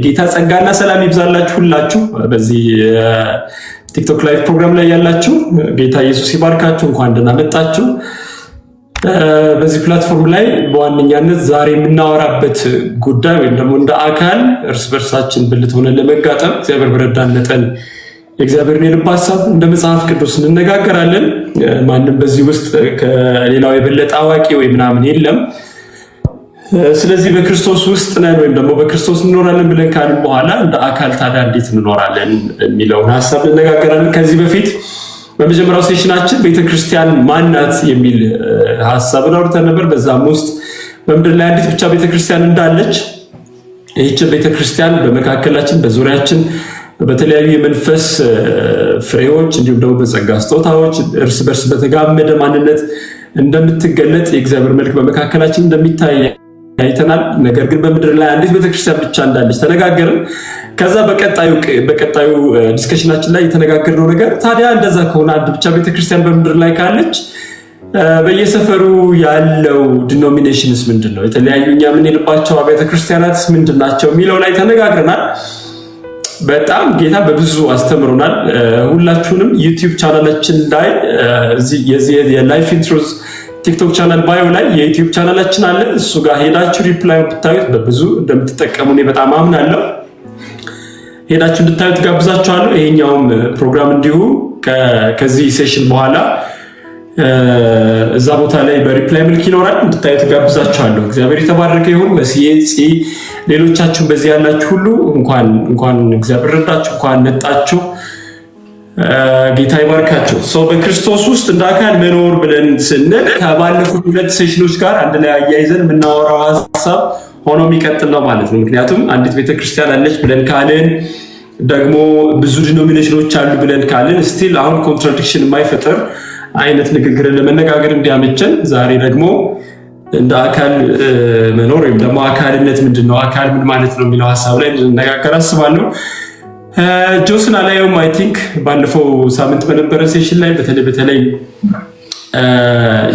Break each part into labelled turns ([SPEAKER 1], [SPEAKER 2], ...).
[SPEAKER 1] ጌታ ጸጋና ሰላም ይብዛላችሁ ሁላችሁ በዚህ ቲክቶክ ላይቭ ፕሮግራም ላይ ያላችሁ ጌታ ኢየሱስ ይባርካችሁ። እንኳን ደህና መጣችሁ። በዚህ ፕላትፎርም ላይ በዋነኛነት ዛሬ የምናወራበት ጉዳይ ወይም ደግሞ እንደ አካል እርስ በርሳችን ብልት ሆነን ለመጋጠም እግዚአብሔር በረዳን መጠን የእግዚአብሔርን የልብ ሐሳብ እንደ መጽሐፍ ቅዱስ እንነጋገራለን። ማንም በዚህ ውስጥ ከሌላው የበለጠ አዋቂ ወይ ምናምን የለም። ስለዚህ በክርስቶስ ውስጥ ነን ወይም ደግሞ በክርስቶስ እንኖራለን ብለን ካልን በኋላ እንደ አካል ታዲያ እንዴት እንኖራለን የሚለውን ሐሳብ እንነጋገራለን። ከዚህ በፊት በመጀመሪያው ሴሽናችን ቤተክርስቲያን ማናት የሚል ሐሳብን አውርተን ነበር። በዛም ውስጥ በምድር ላይ አንዲት ብቻ ቤተክርስቲያን እንዳለች፣ ይህች ቤተክርስቲያን በመካከላችን በዙሪያችን በተለያዩ የመንፈስ ፍሬዎች እንዲሁም ደግሞ በጸጋ ስጦታዎች እርስ በርስ በተጋመደ ማንነት እንደምትገለጥ የእግዚአብሔር መልክ በመካከላችን እንደሚታይ አይተናል። ነገር ግን በምድር ላይ አንዲት ቤተክርስቲያን ብቻ እንዳለች ተነጋገርን። ከዛ በቀጣዩ ዲስከሽናችን ላይ የተነጋገርነው ነገር ታዲያ እንደዛ ከሆነ አንድ ብቻ ቤተክርስቲያን በምድር ላይ ካለች በየሰፈሩ ያለው ዲኖሚኔሽንስ ምንድን ነው? የተለያዩ እኛ የምንሄድባቸው አብያተ ክርስቲያናትስ ምንድን ናቸው የሚለው ላይ ተነጋግረናል። በጣም ጌታ በብዙ አስተምሮናል። ሁላችሁንም ዩቲዩብ ቻናላችን ላይ የዚህ የላይፍ ኢንትሮዝ ቲክቶክ ቻናል ባዮ ላይ የዩቲዩብ ቻናላችን አለ። እሱ ጋር ሄዳችሁ ሪፕላይ ብታዩት በብዙ እንደምትጠቀሙ እኔ በጣም አምናለሁ። ሄዳችሁ እንድታዩት ጋብዛችኋለሁ። ይሄኛውም ፕሮግራም እንዲሁ ከዚህ ሴሽን በኋላ እዛ ቦታ ላይ በሪፕላይ ምልክ ይኖራል፣ እንድታዩት ጋብዛችኋለሁ። እግዚአብሔር የተባረከ ይሁን። በሲኤጽ ሌሎቻችሁ በዚህ ያላችሁ ሁሉ እንኳን እግዚአብሔር ረዳችሁ፣ እንኳን ነጣችሁ። ጌታ ይባርካችሁ። በክርስቶስ ውስጥ እንደ አካል መኖር ብለን ስንል ከባለፉት ሁለት ሴሽኖች ጋር አንድ ላይ አያይዘን የምናወራው ሐሳብ ሆኖ የሚቀጥል ነው ማለት ነው። ምክንያቱም አንዲት ቤተክርስቲያን አለች ብለን ካልን ደግሞ ብዙ ዲኖሚኔሽኖች አሉ ብለን ካልን ስቲል አሁን ኮንትራዲክሽን የማይፈጥር አይነት ንግግርን ለመነጋገር እንዲያመቸን ዛሬ ደግሞ እንደ አካል መኖር ወይም ደግሞ አካልነት ምንድነው፣ አካል ምን ማለት ነው የሚለው ሐሳብ ላይ እንነጋገር አስባለሁ። ጆስን አላየውም። አይ ቲንክ ባለፈው ሳምንት በነበረ ሴሽን ላይ በተለይ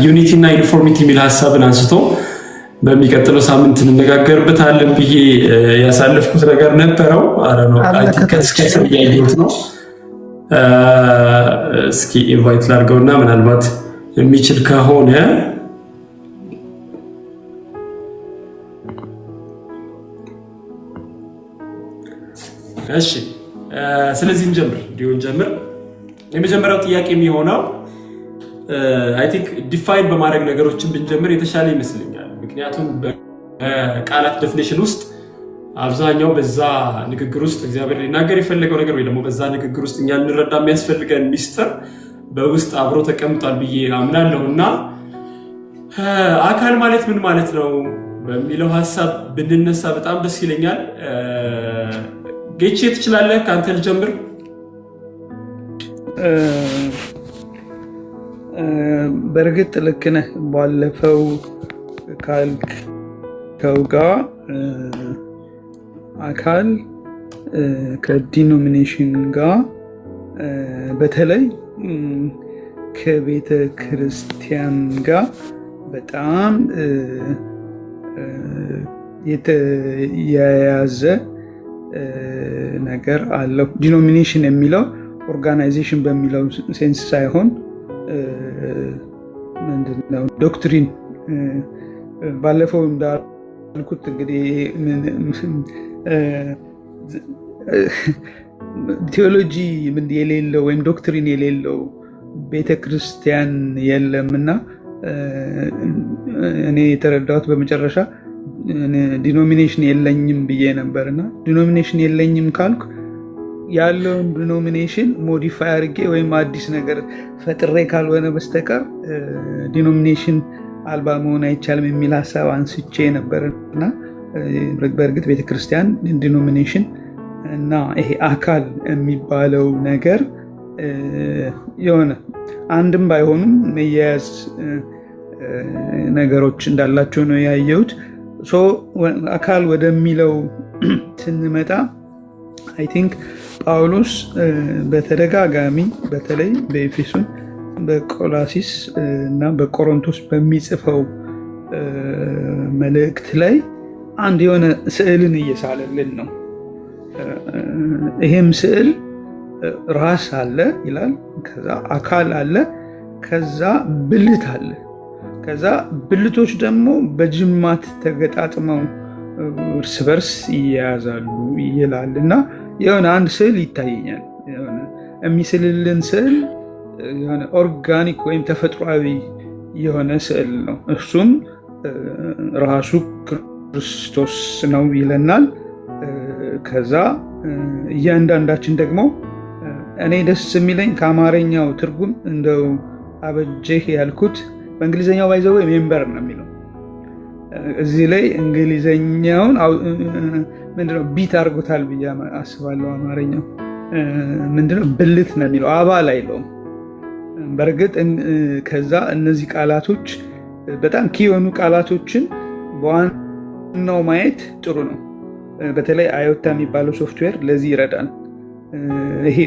[SPEAKER 1] ዩኒቲ እና ዩኒፎርሚቲ የሚል ሐሳብን አንስቶ በሚቀጥለው ሳምንት እንነጋገርበታለን ብዬ ያሳለፍኩት ነገር ነበረው። አረ ነው አይ ቲንክ ከስከሰብ ያየሁት ነው። እስኪ ኢንቫይት ላድርገውና ምናልባት የሚችል ከሆነ እሺ፣ ስለዚህ እንጀምር። የመጀመሪያው ጥያቄ የሚሆነው አይ ቲንክ ዲፋይን በማድረግ ነገሮችን ብንጀምር የተሻለ ይመስለኛል። ምክንያቱም በቃላት ዴፊኒሽን ውስጥ አብዛኛው በዛ ንግግር ውስጥ እግዚአብሔር ሊናገር የፈለገው ነገር ወይ ደግሞ በዛ ንግግር ውስጥ እኛ ልንረዳ የሚያስፈልገን ሚስጥር በውስጥ አብሮ ተቀምጧል ብዬ አምናለሁ እና አካል ማለት ምን ማለት ነው በሚለው ሐሳብ ብንነሳ በጣም ደስ ይለኛል። ጌቼ ትችላለህ? ከአንተ ልጀምር።
[SPEAKER 2] በእርግጥ ልክ ነህ። ባለፈው ካልከው ጋር አካል ከዲኖሚኔሽን ጋር በተለይ ከቤተ ክርስቲያን ጋር በጣም የተያያዘ ነገር አለው። ዲኖሚኔሽን የሚለው ኦርጋናይዜሽን በሚለው ሴንስ ሳይሆን ምንድነው ዶክትሪን። ባለፈው እንዳልኩት እንግዲህ ቴዎሎጂ የሌለው ወይም ዶክትሪን የሌለው ቤተክርስቲያን የለም እና እኔ የተረዳሁት በመጨረሻ ዲኖሚኔሽን የለኝም ብዬ ነበርና ዲኖሚኔሽን የለኝም ካልኩ ያለውን ዲኖሚኔሽን ሞዲፋይ አድርጌ ወይም አዲስ ነገር ፈጥሬ ካልሆነ በስተቀር ዲኖሚኔሽን አልባ መሆን አይቻልም የሚል ሐሳብ አንስቼ ነበርና በእርግጥ ቤተክርስቲያን ዲኖሚኔሽን እና ይሄ አካል የሚባለው ነገር የሆነ አንድም ባይሆኑም መያያዝ ነገሮች እንዳላቸው ነው ያየሁት። አካል ወደሚለው ስንመጣ አይ ቲንክ ጳውሎስ በተደጋጋሚ በተለይ በኤፌሶን፣ በቆላሲስ እና በቆሮንቶስ በሚጽፈው መልእክት ላይ አንድ የሆነ ስዕልን እየሳለልን ነው። ይሄም ስዕል ራስ አለ ይላል፣ ከዛ አካል አለ፣ ከዛ ብልት አለ፣ ከዛ ብልቶች ደግሞ በጅማት ተገጣጥመው እርስ በርስ ይያያዛሉ ይላል እና የሆነ አንድ ስዕል ይታየኛል። የሚስልልን ስዕል የሆነ ኦርጋኒክ ወይም ተፈጥሯዊ የሆነ ስዕል ነው። እሱም ራሱ ክርስቶስ ነው ይለናል። ከዛ እያንዳንዳችን ደግሞ እኔ ደስ የሚለኝ ከአማርኛው ትርጉም እንደው አበጀህ ያልኩት በእንግሊዝኛው ባይዘው ሜምበር ነው የሚለው። እዚህ ላይ እንግሊዝኛውን ምንድነው ቢት አድርጎታል ብዬ አስባለሁ። አማርኛው ምንድነው ብልት ነው የሚለው፣ አባል አይለውም። በእርግጥ ከዛ እነዚህ ቃላቶች በጣም ኪ የሆኑ ቃላቶችን በዋናው ማየት ጥሩ ነው። በተለይ አዮታ የሚባለው ሶፍትዌር ለዚህ ይረዳል። ይሄ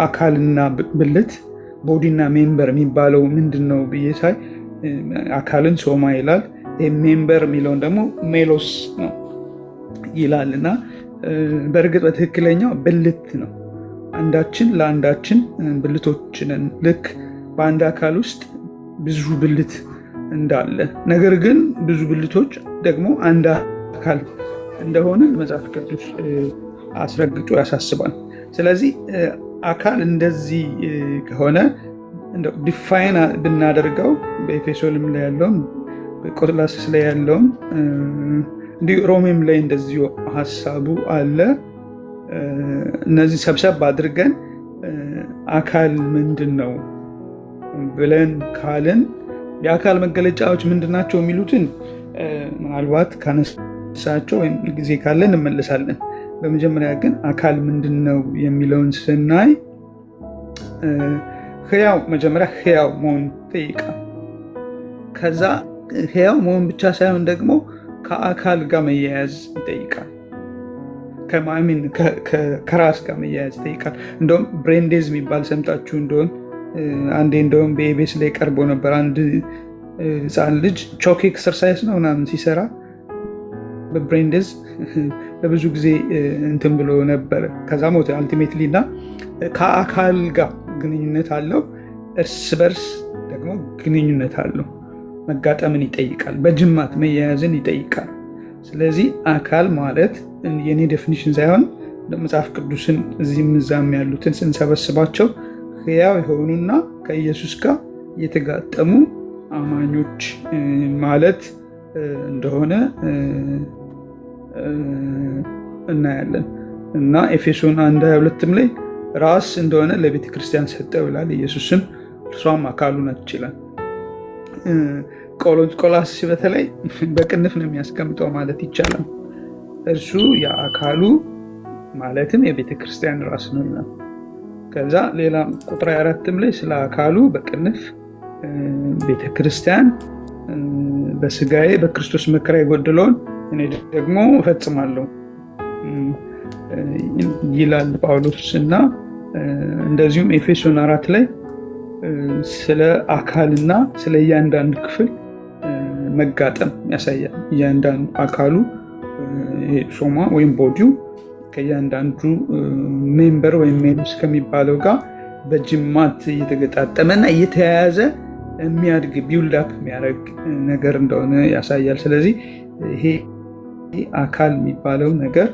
[SPEAKER 2] አካልና ብልት ቦዲና ሜምበር የሚባለው ምንድን ነው ብዬ ሳይ አካልን ሶማ ይላል፣ ሜምበር የሚለውን ደግሞ ሜሎስ ነው ይላል እና በእርግጥ በትክክለኛው ብልት ነው። አንዳችን ለአንዳችን ብልቶች ነን። ልክ በአንድ አካል ውስጥ ብዙ ብልት እንዳለ፣ ነገር ግን ብዙ ብልቶች ደግሞ አንድ አካል እንደሆነ መጽሐፍ ቅዱስ አስረግጦ ያሳስባል። ስለዚህ አካል እንደዚህ ከሆነ ዲፋይን ብናደርገው በኤፌሶንም ላይ ያለውም በቆላስይስ ላይ ያለውም እንዲሁ ሮሜም ላይ እንደዚሁ ሀሳቡ አለ። እነዚህ ሰብሰብ አድርገን አካል ምንድን ነው ብለን ካልን የአካል መገለጫዎች ምንድናቸው የሚሉትን ምናልባት ካነሳቸው ወይም ጊዜ ካለን እንመለሳለን። በመጀመሪያ ግን አካል ምንድን ነው የሚለውን ስናይ መጀመሪያ ህያው መሆን ይጠይቃል። ከዛ ህያው መሆን ብቻ ሳይሆን ደግሞ ከአካል ጋር መያያዝ ይጠይቃል። ከራስ ጋር መያያዝ ይጠይቃል። እንደውም ብሬንዴዝ የሚባል ሰምታችሁ እንደሆን አንዴ እንደውም በኤቤስ ላይ ቀርቦ ነበር። አንድ ህፃን ልጅ ቾክ ኤክሰርሳይዝ ነው ምናምን ሲሰራ በብሬንዴዝ ለብዙ ጊዜ እንትን ብሎ ነበር። ከዛ ሞተ አልቲሜትሊ። እና ከአካል ጋር ግንኙነት አለው፣ እርስ በርስ ደግሞ ግንኙነት አለው። መጋጠምን ይጠይቃል፣ በጅማት መያያዝን ይጠይቃል። ስለዚህ አካል ማለት የኔ ዴፊኒሽን ሳይሆን መጽሐፍ ቅዱስን እዚህም እዛም ያሉትን ስንሰበስባቸው ህያው የሆኑና ከኢየሱስ ጋር የተጋጠሙ አማኞች ማለት እንደሆነ እናያለን እና ኤፌሶን 1:22 ላይ ራስ እንደሆነ ለቤተ ክርስቲያን ሰጠው ይላል። ኢየሱስም እርሷም አካሉ ናት ይችላል። ቆላስይስ በተለይ በቅንፍ ነው የሚያስቀምጠው ማለት ይቻላል። እርሱ የአካሉ ማለትም የቤተ ክርስቲያን ራስ ነው ይላል። ከዛ ሌላ ቁጥር 4 ላይ ስለ አካሉ በቅንፍ ቤተ ክርስቲያን በስጋዬ በክርስቶስ መከራ የጎደለውን እኔ ደግሞ እፈጽማለሁ ይላል ጳውሎስ። እና እንደዚሁም ኤፌሶን 4 ላይ ስለ አካልና ስለ እያንዳንዱ ክፍል መጋጠም ያሳያል። እያንዳንዱ አካሉ ሶማ ወይም ቦዲው ከእያንዳንዱ ሜምበር ወይም ሜሎስ ከሚባለው ጋር በጅማት እየተገጣጠመና እየተያያዘ የሚያድግ ቢውልዳፕ የሚያደርግ ነገር እንደሆነ ያሳያል። ስለዚህ ይሄ አካል የሚባለው ነገር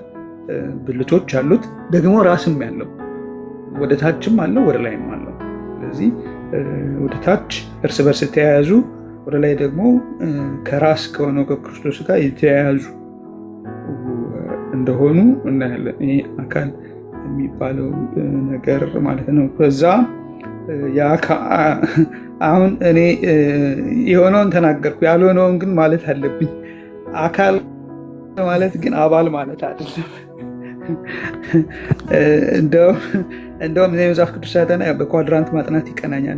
[SPEAKER 2] ብልቶች አሉት፣ ደግሞ ራስም ያለው ወደ ታችም አለው ወደ ላይም አለው። ስለዚህ ወደ ታች እርስ በርስ የተያያዙ፣ ወደ ላይ ደግሞ ከራስ ከሆነው ከክርስቶስ ጋር የተያያዙ እንደሆኑ እናያለን። ይሄ አካል የሚባለው ነገር ማለት ነው። ከዛ አሁን እኔ የሆነውን ተናገርኩ፣ ያልሆነውን ግን ማለት አለብኝ። አካል ማለት ግን አባል ማለት አይደለም። እንደውም መጽሐፍ ቅዱስ ሳጠና በኳድራንት ማጥናት ይቀናኛል።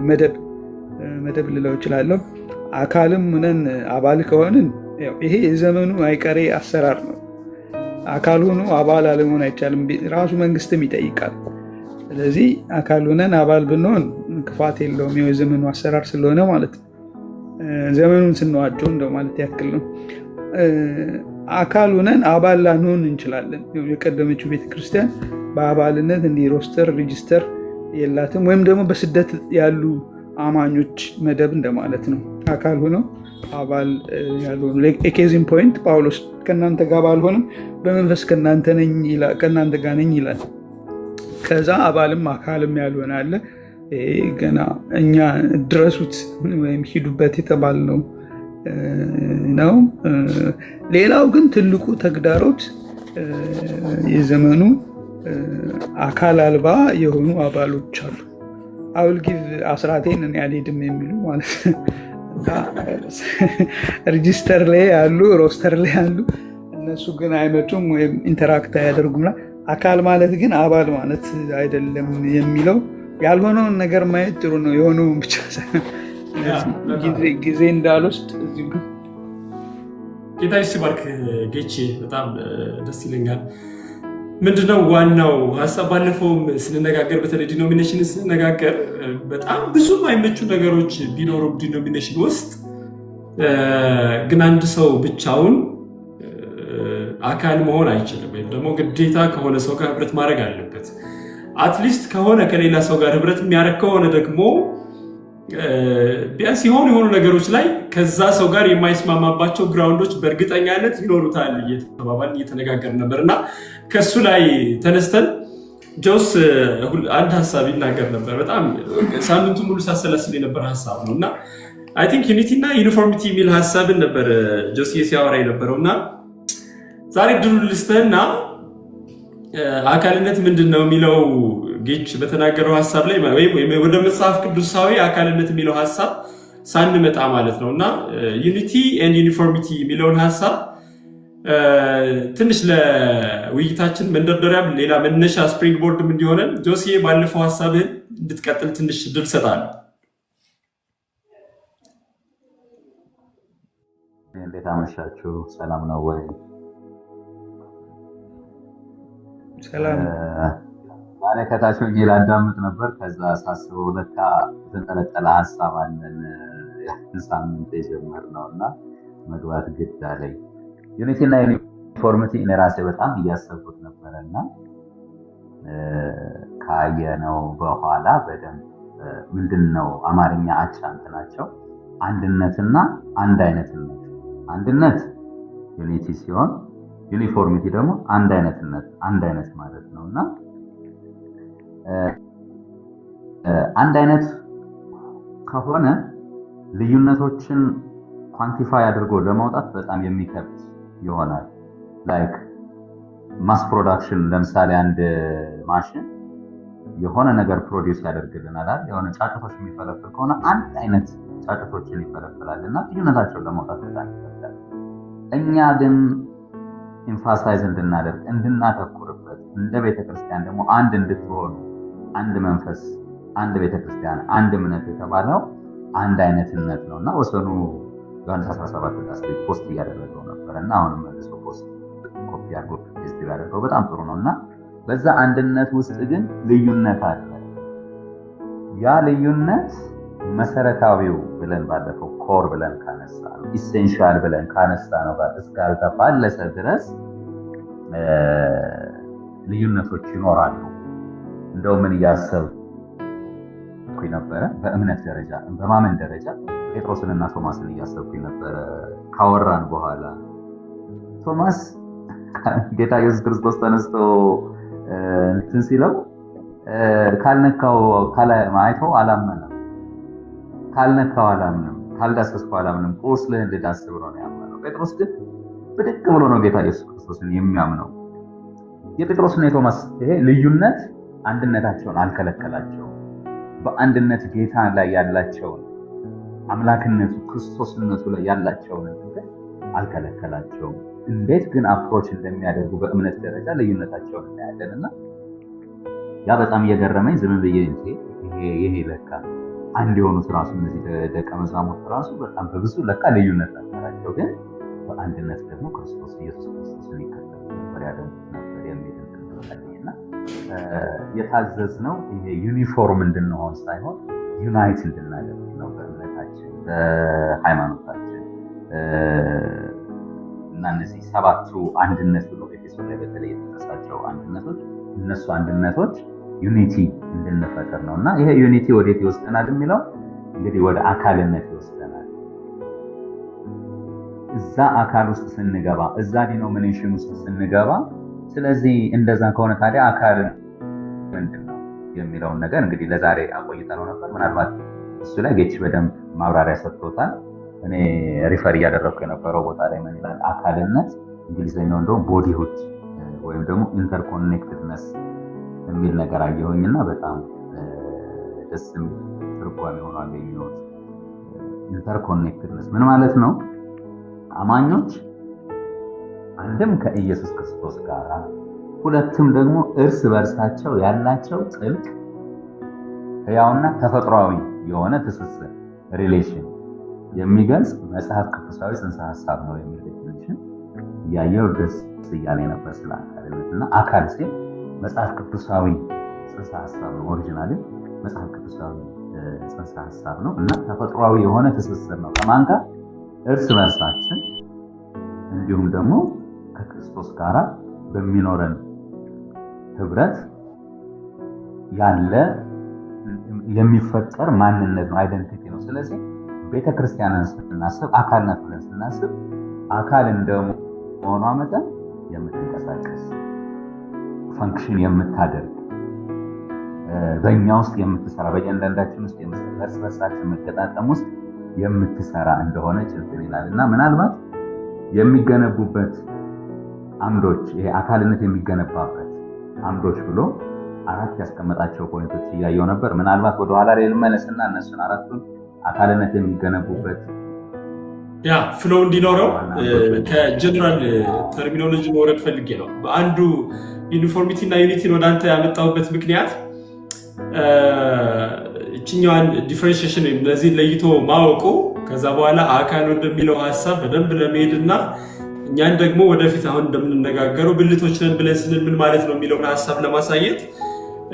[SPEAKER 2] መደብ ልለው እችላለሁ። አካልም ሆነን አባል ከሆንን ይሄ የዘመኑ አይቀሬ አሰራር ነው። አካል ሆኖ አባል አለመሆን አይቻልም። ራሱ መንግስትም ይጠይቃል። ስለዚህ አካል ሆነን አባል ብንሆን ክፋት የለውም። የዘመኑ አሰራር ስለሆነ ማለት ነው። ዘመኑን ስንዋጀው እንደው ማለት ያክል ነው። አካል ሆነን አባል ላንሆን እንችላለን። የቀደመችው ቤተክርስቲያን በአባልነት እንዲህ ሮስተር ሬጂስተር የላትም። ወይም ደግሞ በስደት ያሉ አማኞች መደብ እንደማለት ነው። አካል ሆነው አባል ያልሆኑ ኤኬዚን ፖይንት ጳውሎስ ከእናንተ ጋር ባልሆንም በመንፈስ ከእናንተ ጋር ነኝ ይላል። ከዛ አባልም አካልም ያልሆነ አለ። ገና እኛ ድረሱት ወይም ሂዱበት የተባልነው ነው። ሌላው ግን ትልቁ ተግዳሮት የዘመኑ አካል አልባ የሆኑ አባሎች አሉ። አውልጊቭ አስራቴን እኔ አልሄድም የሚሉ ማለት ሬጂስተር ላይ ያሉ ሮስተር ላይ ያሉ እነሱ ግን አይመጡም ወይም ኢንተራክት አያደርጉም። አካል ማለት ግን አባል ማለት አይደለም የሚለው ያልሆነውን ነገር ማየት ጥሩ ነው፣ የሆነውን ብቻ ጊዜ እንዳልወስድ እዚሁ
[SPEAKER 1] ጌታ ይባርክ። ጌቼ በጣም ደስ ይለኛል። ምንድነው ዋናው ሀሳብ? ባለፈውም ስንነጋገር በተለይ ዲኖሚኔሽን ስንነጋገር በጣም ብዙ የማይመቹ ነገሮች ቢኖሩ ዲኖሚኔሽን ውስጥ ግን አንድ ሰው ብቻውን አካል መሆን አይችልም። ወይም ደግሞ ግዴታ ከሆነ ሰው ጋር ህብረት ማድረግ አለበት። አትሊስት ከሆነ ከሌላ ሰው ጋር ህብረት የሚያደርግ ከሆነ ደግሞ ቢያንስ የሆኑ ነገሮች ላይ ከዛ ሰው ጋር የማይስማማባቸው ግራውንዶች በእርግጠኛነት ይኖሩታል እየተባባልን እየተነጋገር ነበር እና ከሱ ላይ ተነስተን ጆስ አንድ ሀሳብ ይናገር ነበር። በጣም ሳምንቱ ሙሉ ሳሰላስል የነበረ ሀሳብ ነው እና አይ ቲንክ ዩኒቲ እና ዩኒፎርሚቲ የሚል ሀሳብን ነበር ጆስ ሲያወራ የነበረው እና ዛሬ ድሉ ልስተህና አካልነት ምንድን ነው የሚለው ጌች በተናገረው ሀሳብ ላይ ወይም ወደ መጽሐፍ ቅዱሳዊ አካልነት የሚለው ሀሳብ ሳንመጣ ማለት ነው እና ዩኒቲ ኤንድ ዩኒፎርሚቲ የሚለውን ሀሳብ ትንሽ ለውይይታችን መንደርደሪያም ሌላ መነሻ ስፕሪንግ ቦርድም እንዲሆነን ጆሲዬ ባለፈው ሀሳብህን እንድትቀጥል ትንሽ ድል ሰጣለሁ።
[SPEAKER 3] እንዴት አመሻችሁ? ሰላም ነው ወይ?
[SPEAKER 2] ሰላም።
[SPEAKER 3] ማለ ከታች ሆኜ ላዳምጥ ነበር። ከዛ ሳስበው ለካ የተንጠለጠለ ሀሳብ አለን ሳምንት የጀመርነው እና መግባት ግድ አለኝ። ዩኒቲ እና ዩኒፎርሚቲ እኔ ራሴ በጣም እያሰብኩት ነበረ እና ካየነው በኋላ በደንብ ምንድን ነው አማርኛ አቻ እንትናቸው አንድነትና አንድ አይነትነት። አንድነት ዩኒቲ ሲሆን ዩኒፎርሚቲ ደግሞ አንድ አይነትነት አንድ አይነት ማለት ነው እና አንድ አይነት ከሆነ ልዩነቶችን ኳንቲፋይ አድርጎ ለማውጣት በጣም የሚከብድ ይሆናል። ላይክ ማስ ፕሮዳክሽን ለምሳሌ አንድ ማሽን የሆነ ነገር ፕሮዲውስ ያደርግልናል አይደል? የሆነ ጫጩቶች የሚፈለፍል ከሆነ አንድ አይነት ጫጩቶችን ይፈለፍላል እና ልዩነታቸውን ለማውጣት በጣም ይከብዳል። እኛ ግን ኢንፋሳይዝ እንድናደርግ እንድናተኩርበት እንደ ቤተክርስቲያን ደግሞ አንድ እንድትሆኑ አንድ መንፈስ አንድ ቤተክርስቲያን አንድ እምነት የተባለው አንድ አይነትነት ነው እና ወሰኑ ዮሐንስ 17 ላይ ፖስት እያደረገው ነበር እና አሁንም መልሶ ፖስት ኮፒ አድርጎ ፔስት ያደረገው በጣም ጥሩ ነው እና በዛ አንድነት ውስጥ ግን ልዩነት አለ። ያ ልዩነት መሰረታዊው ብለን ባለፈው ኮር ብለን ካነሳ ነው ኢሴንሻል ብለን ካነሳ ነው ጋር እስካልተፋለሰ ድረስ ልዩነቶች ይኖራሉ። እንደው ምን እያሰብኩኝ ነበረ በእምነት ደረጃ በማመን ደረጃ ጴጥሮስንና ቶማስን እያሰብኩኝ ነበረ ካወራን በኋላ ቶማስ ጌታ ኢየሱስ ክርስቶስ ተነስቶ እንትን ሲለው ካልነካው አይቶ አላመነም። ካልነካው አላምንም፣ ካልዳሰስኩ አላምንም፣ ቁስልህን ልዳስስ ብሎ ነው ያመነው። ጴጥሮስ ግን ብድቅ ብሎ ነው ጌታ ኢየሱስ ክርስቶስን የሚያምነው። የጴጥሮስና የቶማስ ይሄ ልዩነት አንድነታቸውን አልከለከላቸውም። በአንድነት ጌታ ላይ ያላቸውን አምላክነቱ ክርስቶስነቱ ላይ ያላቸውን ነገር አልከለከላቸውም። እንዴት ግን አፕሮች እንደሚያደርጉ በእምነት ደረጃ ልዩነታቸውን እናያለንና ያ በጣም እየገረመኝ ዝም ብዬ እንጂ ይሄ ለካ አንድ የሆኑት ራሱ እነዚህ ደቀ መዛሙርት ራሱ በጣም በብዙ ለካ ልዩነት ነበራቸው፣ ግን በአንድነት ደግሞ ክርስቶስ ኢየሱስ ክርስቶስን ይከተሉ ነበር፣ ያደምጡ ነበር የሚል እንትንና የታዘዝነው ይሄ ዩኒፎርም እንድንሆን ሳይሆን ዩናይት እንድናደርግ ነው በእምነታችን በሃይማኖታችን። እና እነዚህ ሰባቱ አንድነት ብሎ ኤፌሶን ላይ በተለይ የተጠቀሳቸው አንድነቶች እነሱ አንድነቶች ዩኒቲ እንድንፈጥር ነው እና ይሄ ዩኒቲ ወዴት ይወስደናል የሚለው እንግዲህ ወደ አካልነት ይወስደናል። እዛ አካል ውስጥ ስንገባ እዛ ዲኖሚኔሽን ውስጥ ስንገባ ስለዚህ እንደዛ ከሆነ ታዲያ አካል ምንድነው የሚለውን ነገር እንግዲህ ለዛሬ አቆይተነው ነበር። ምናልባት እሱ ላይ ጌች በደንብ ማብራሪያ ሰጥቶታል። እኔ ሪፈር እያደረኩ የነበረው ቦታ ላይ ምን ይላል? አካልነት እንግሊዝኛው እንደውም ቦዲሁድ ወይም ደግሞ ኢንተርኮኔክትድነስ የሚል ነገር አየሁኝና በጣም ደስ የሚል ትርጓሜ ሆኖ አገኘሁት። ኢንተርኮኔክትድነስ ምን ማለት ነው? አማኞች አንድም ከኢየሱስ ክርስቶስ ጋር ሁለትም ደግሞ እርስ በርሳቸው ያላቸው ጥልቅ ሕያውና ተፈጥሯዊ የሆነ ትስስር ሪሌሽን የሚገልጽ መጽሐፍ ቅዱሳዊ ጽንሰ ሐሳብ ነው የሚል ዴፊኒሽን እያየሁ ደስ እያለኝ ነበር ስለ አካልነት እና አካል ሲል መጽሐፍ ቅዱሳዊ ጽንሰ ሐሳብ ነው። ኦሪጂናሊ መጽሐፍ ቅዱሳዊ ጽንሰ ሐሳብ ነው እና ተፈጥሯዊ የሆነ ትስስር ነው ከማን ጋር? እርስ በርሳችን እንዲሁም ደግሞ ከክርስቶስ ጋር በሚኖረን ህብረት ያለ የሚፈጠር ማንነት ነው፣ አይደንቲቲ ነው። ስለዚህ ቤተክርስቲያንን ስናስብ አካል ናት ብለን ስናስብ አካል እንደመሆኗ መጠን የምትንቀሳቀስ ፈንክሽን የምታደርግ በእኛ ውስጥ የምትሰራ በእያንዳንዳችን ውስጥ እርስ በርሳችን መገጣጠም ውስጥ የምትሰራ እንደሆነ ጭልጥ ይላል እና ምናልባት የሚገነቡበት አምዶች ይሄ አካልነት የሚገነባበት አምዶች ብሎ 4 ያስቀመጣቸው ፖይንቶች እያየው ነበር። ምናልባት ወደ ኋላ ላይ ልመለስና እነሱን 4ቱን አካልነት የሚገነቡበት
[SPEAKER 1] ፍሎ እንዲኖረው ከጀነራል ተርሚኖሎጂ መውረድ ፈልጌ ነው። በአንዱ ዩኒፎርሚቲ እና ዩኒቲን ወደ አንተ ያመጣሁበት ምክንያት እችኛዋን ዲፈረንሺዬሽን ወይም ለዚህ ለይቶ ማወቁ ከዛ በኋላ አካል ወደሚለው ሐሳብ በደንብ ለመሄድና እኛን ደግሞ ወደፊት አሁን እንደምንነጋገረው ብልቶች ነን ብለን ስንል ምን ማለት ነው የሚለውን ሐሳብ ለማሳየት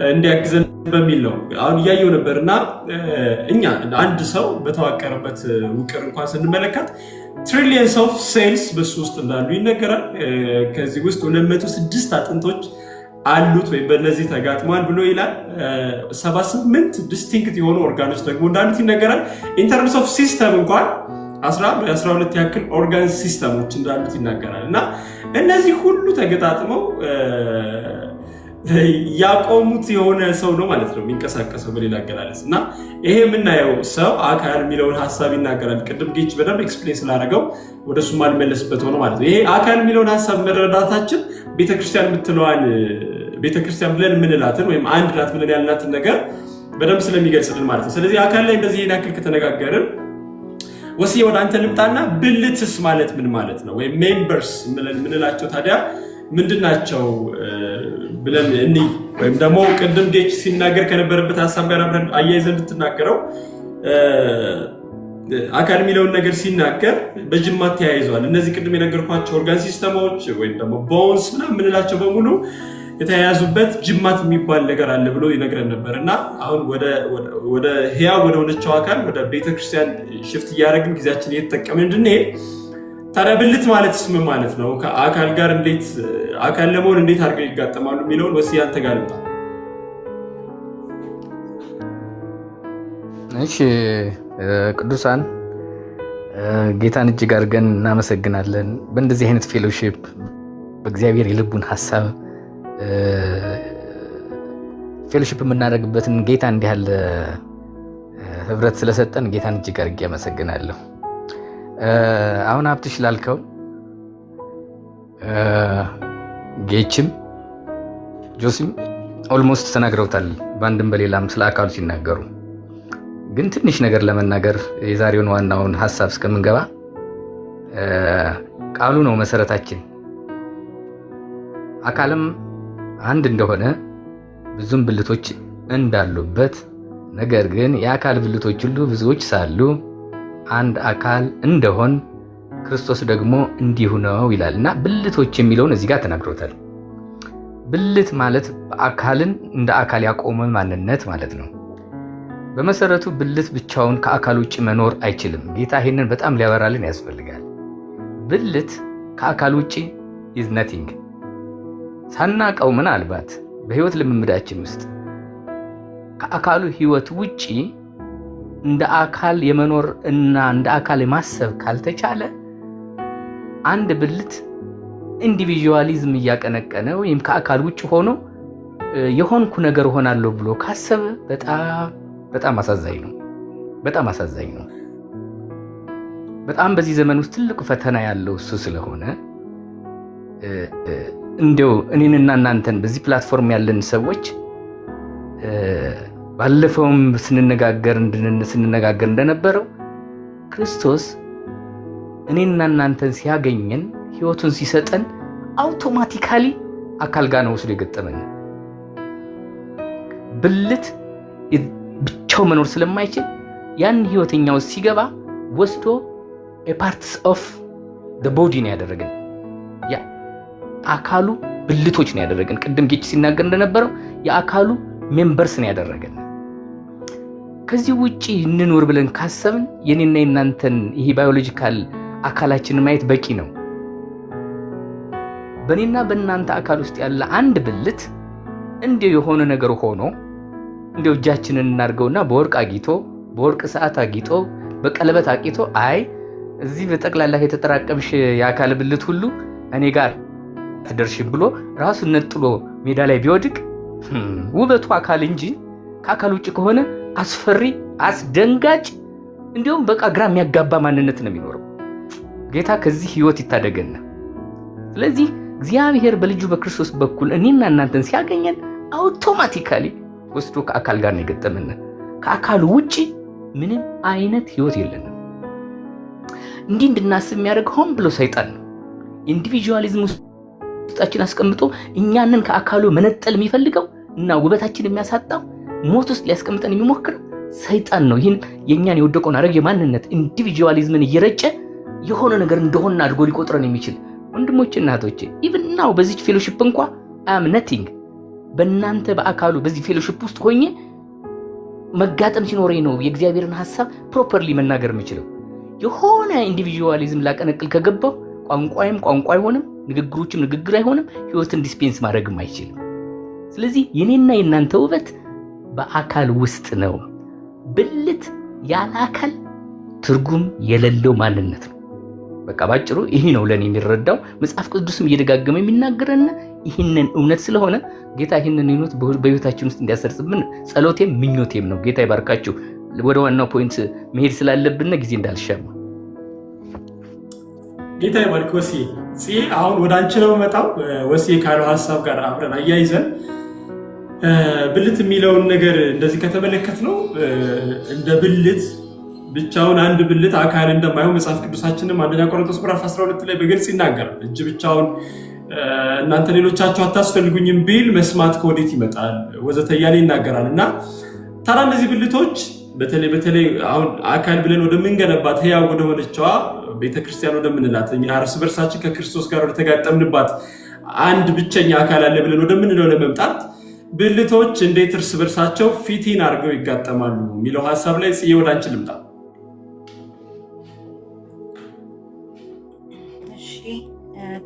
[SPEAKER 1] እንዲያግዘን በሚል ነው። አሁን እያየው ነበርና እኛ አንድ ሰው በተዋቀረበት ውቅር እንኳን ስንመለከት ትሪሊየንስ ኦፍ ሴልስ በሱ ውስጥ እንዳሉ ይነገራል። ከዚህ ውስጥ 206 አጥንቶች አሉት ወይም በእነዚህ ተጋጥሟል ብሎ ይላል። 78 ዲስቲንክት የሆኑ ኦርጋኖች ደግሞ እንዳሉት ይነገራል። ኢንተርምስ ኦፍ ሲስተም እንኳን 12 ያክል ኦርጋን ሲስተሞች እንዳሉት ይናገራል እና እነዚህ ሁሉ ተገጣጥመው ያቆሙት የሆነ ሰው ነው ማለት ነው የሚንቀሳቀሰው በሌላ አገላለጽ እና ይሄ የምናየው ሰው አካል የሚለውን ሐሳብ ይናገራል። ቅድም ጌች በደንብ ኤክስፕሌን ስላደረገው ወደሱ ማልመለስበት ሆነ ማለት ነው። ይሄ አካል የሚለውን ሐሳብ መረዳታችን ቤተክርስቲያን የምትለዋን ቤተክርስቲያን ብለን የምንላትን ወይም አንድ ናት ብለን ያልናትን ነገር በደንብ ስለሚገልጽልን ማለት ነው። ስለዚህ አካል ላይ እንደዚህ ያክል ከተነጋገርን ወሲዬ ወደ አንተ ልምጣና ብልትስ ማለት ምን ማለት ነው? ወይም ሜምበርስ ምንላቸው ታዲያ ምንድናቸው ብለን እንይ። ወይም ደግሞ ቅድም ጌች ሲናገር ከነበረበት ሐሳብ ጋር አብረን አያይዘን እንድትናገረው አካል የሚለውን ነገር ሲናገር በጅማት ተያይዘዋል። እነዚህ ቅድም የነገርኳቸው ኦርጋን ሲስተሞች ወይም ደግሞ ቦንስ ምናምን ምንላቸው በሙሉ የተያያዙበት ጅማት የሚባል ነገር አለ ብሎ ይነግረን ነበር እና አሁን ወደ ህያው ወደ ሆነችው አካል ወደ ቤተክርስቲያን ሽፍት እያደረግን ጊዜያችን እየተጠቀምን እንድንሄድ ታዲያ ብልት ማለትስ ምን ማለት ነው? ከአካል ጋር እንዴት አካል ለመሆን እንዴት አድርገው ይጋጠማሉ የሚለውን ወሲዬ አንተ ጋር ልምጣ።
[SPEAKER 4] እሺ ቅዱሳን ጌታን እጅግ አድርገን እናመሰግናለን። በእንደዚህ አይነት ፌሎሺፕ በእግዚአብሔር የልቡን ሐሳብ ፌሎሺፕ የምናደርግበትን ጌታ እንዲህ ያለ ህብረት ስለሰጠን ጌታን እጅግ አድርጌ አመሰግናለሁ። አሁን ሀብትሽ ላልከው ጌችም ጆሲም ኦልሞስት ተናግረውታል በአንድም በሌላም ስለ አካሉ ሲናገሩ፣ ግን ትንሽ ነገር ለመናገር የዛሬውን ዋናውን ሐሳብ እስከምንገባ ቃሉ ነው መሰረታችን። አካልም አንድ እንደሆነ ብዙም ብልቶች እንዳሉበት፣ ነገር ግን የአካል ብልቶች ሁሉ ብዙዎች ሳሉ አንድ አካል እንደሆን ክርስቶስ ደግሞ እንዲሁ ነው ይላል እና ብልቶች የሚለውን እዚህ ጋር ተናግሮታል። ብልት ማለት አካልን እንደ አካል ያቆመ ማንነት ማለት ነው። በመሰረቱ ብልት ብቻውን ከአካል ውጭ መኖር አይችልም። ጌታ ይሄንን በጣም ሊያበራልን ያስፈልጋል። ብልት ከአካል ውጪ is nothing። ሳናቀው ምናልባት በህይወት ልምምዳችን ውስጥ ከአካሉ ህይወት ውጪ እንደ አካል የመኖር እና እንደ አካል የማሰብ ካልተቻለ አንድ ብልት ኢንዲቪጁዋሊዝም እያቀነቀነ ወይም ከአካል ውጪ ሆኖ የሆንኩ ነገር ሆናለሁ ብሎ ካሰበ በጣም አሳዛኝ ነው። በጣም አሳዛኝ ነው። በጣም በዚህ ዘመን ውስጥ ትልቁ ፈተና ያለው እሱ ስለሆነ እንደው እኔንና እናንተን በዚህ ፕላትፎርም ያለን ሰዎች ባለፈውም ስንነጋገር እንደነበረው ክርስቶስ እኔንና እናንተን ሲያገኘን ህይወቱን ሲሰጠን አውቶማቲካሊ አካል ጋር ነው ወስዶ የገጠመን። ብልት ብቻው መኖር ስለማይችል ያን ህይወተኛው ሲገባ ወስዶ a parts of the body ነው ያደረገን። ያ አካሉ ብልቶች ነው ያደረገን። ቅድም ጌች ሲናገር እንደነበረው የአካሉ ሜምበርስ ነው ያደረገን። ከዚህ ውጪ እንኖር ብለን ካሰብን የኔና የናንተን ይሄ ባዮሎጂካል አካላችንን ማየት በቂ ነው። በኔና በእናንተ አካል ውስጥ ያለ አንድ ብልት እንዲው የሆነ ነገር ሆኖ እንዲው እጃችንን እናርገውና በወርቅ አጊጦ በወርቅ ሰዓት አጊጦ በቀለበት አቂጦ አይ እዚህ በጠቅላላ የተጠራቀምሽ የአካል ብልት ሁሉ እኔ ጋር ተደርሽም ብሎ ራሱን ነጥሎ ሜዳ ላይ ቢወድቅ ውበቱ አካል እንጂ ከአካል ውጪ ከሆነ አስፈሪ፣ አስደንጋጭ እንዲሁም በቃ ግራ የሚያጋባ ማንነት ነው የሚኖረው። ጌታ ከዚህ ህይወት ይታደገና ስለዚህ እግዚአብሔር በልጁ በክርስቶስ በኩል እኔና እናንተን ሲያገኘን አውቶማቲካሊ ወስዶ ከአካል ጋር ነው የገጠመን። ከአካሉ ውጪ ምንም አይነት ህይወት የለንም። እንዲህ እንድናስብ የሚያደርግ ሆን ብሎ ሰይጣን ነው። ኢንዲቪጁዋሊዝም ውስጣችን አስቀምጦ እኛንን ከአካሉ መነጠል የሚፈልገው እና ውበታችን የሚያሳጣው ሞት ውስጥ ሊያስቀምጠን የሚሞክር ሰይጣን ነው። ይህን የኛን የወደቀውን አረግ የማንነት ኢንዲቪጁዋሊዝምን እየረጨ የሆነ ነገር እንደሆነ አድርጎ ሊቆጥረን የሚችል ወንድሞችና እህቶቼ ኢቭን ናው በዚህ ፌሎሺፕ እንኳን አም ነቲንግ በእናንተ በአካሉ በዚህ ፌሎሺፕ ውስጥ ሆኜ መጋጠም ሲኖረኝ ነው የእግዚአብሔርን ሐሳብ ፕሮፐርሊ መናገር የምችለው። የሆነ ኢንዲቪጁዋሊዝም ላቀነቅል ከገባው ቋንቋይም ቋንቋ አይሆንም፣ ንግግሮችም ንግግር አይሆንም፣ ህይወትን ዲስፔንስ ማድረግም አይችልም። ስለዚህ የኔና የናንተ ውበት በአካል ውስጥ ነው። ብልት ያለ አካል ትርጉም የሌለው ማንነት ነው። በቃ ባጭሩ ይሄ ነው ለኔ የሚረዳው። መጽሐፍ ቅዱስም እየደጋገመ የሚናገረን ይህንን እውነት ስለሆነ ጌታ ይህንን እውነት በህይወታችን ውስጥ እንዲያሰርጽብን ጸሎቴም ምኞቴም ነው። ጌታ ይባርካችሁ። ወደ ዋናው ፖይንት መሄድ ስላለብን ጊዜ እንዳልሻማ
[SPEAKER 1] ጌታ ይባርክ። ወሲ አሁን ወደ አንቺ ነው መጣው። ወሲ ካለው ሐሳብ ጋር አብረን አያይዘን ብልት የሚለውን ነገር እንደዚህ ከተመለከት ነው እንደ ብልት ብቻውን አንድ ብልት አካል እንደማይሆን መጽሐፍ ቅዱሳችንም አንደኛ ቆሮንቶስ ምዕራፍ 12 ላይ በግልጽ ይናገራል። እጅ ብቻውን እናንተ ሌሎቻችሁ አታስፈልጉኝም ቢል መስማት ከወዴት ይመጣል ወዘተ እያለ ይናገራል። እና ታዲያ እነዚህ ብልቶች በተለይ አሁን አካል ብለን ወደምንገነባት ህያው ወደሆነችዋ ቤተክርስቲያን ወደምንላት እኛ እርስ በርሳችን ከክርስቶስ ጋር ወደተጋጠምንባት አንድ ብቸኛ አካል አለ ብለን ወደምንለው ለመምጣት ብልቶች እንዴት እርስ በርሳቸው ፊቲን አድርገው ይጋጠማሉ የሚለው ሐሳብ ላይ ጽዬ ወደ አንቺ ልምጣ።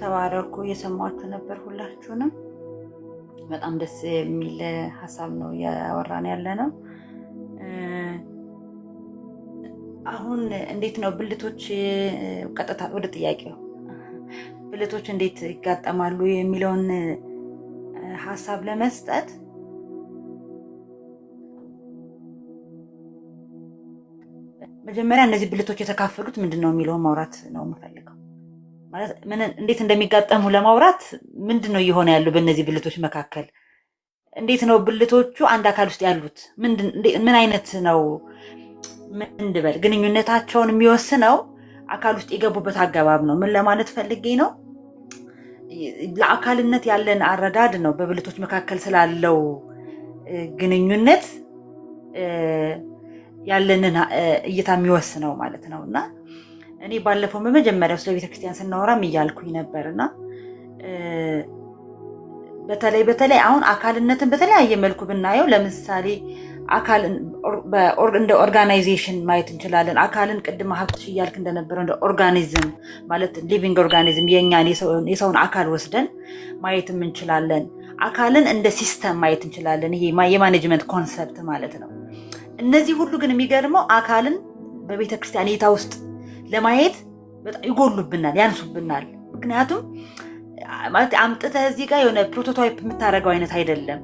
[SPEAKER 5] ተባረኩ። የሰማችሁ ነበር ሁላችሁንም። በጣም ደስ የሚል ሐሳብ ነው ያወራን ያለነው። አሁን እንዴት ነው ብልቶች ቀጥታ ወደ ጥያቄው ብልቶች እንዴት ይጋጠማሉ የሚለውን ሐሳብ ለመስጠት መጀመሪያ እነዚህ ብልቶች የተካፈሉት ምንድነው የሚለው ማውራት ነው የምፈልገው። ማለት እንዴት እንደሚጋጠሙ ለማውራት ምንድነው እየሆነ ያለው በእነዚህ ብልቶች መካከል? እንዴት ነው ብልቶቹ አንድ አካል ውስጥ ያሉት? ምን አይነት ነው ምንድበል ግንኙነታቸውን የሚወስነው አካል ውስጥ የገቡበት አገባብ ነው። ምን ለማለት ፈልጌ ነው? ለአካልነት ያለን አረዳድ ነው በብልቶች መካከል ስላለው ግንኙነት ያለንን እይታ የሚወስነው ማለት ነው። እና እኔ ባለፈው በመጀመሪያው ስለ ቤተክርስቲያን ስናወራም እያልኩኝ ነበርና በተለይ አሁን አካልነትን በተለያየ መልኩ ብናየው ለምሳሌ እንደ ኦርጋናይዜሽን ማየት እንችላለን። አካልን ቅድም ሀብት እያልክ እንደነበረው እንደ ኦርጋኒዝም ማለት ሊቪንግ ኦርጋኒዝም የኛን የሰውን አካል ወስደን ማየትም እንችላለን። አካልን እንደ ሲስተም ማየት እንችላለን። ይሄ የማኔጅመንት ኮንሰፕት ማለት ነው። እነዚህ ሁሉ ግን የሚገርመው አካልን በቤተክርስቲያን እይታ ውስጥ ለማየት በጣም ይጎሉብናል፣ ያንሱብናል። ምክንያቱም ማለት አምጥተህ እዚህ ጋር የሆነ ፕሮቶታይፕ የምታደርገው አይነት አይደለም።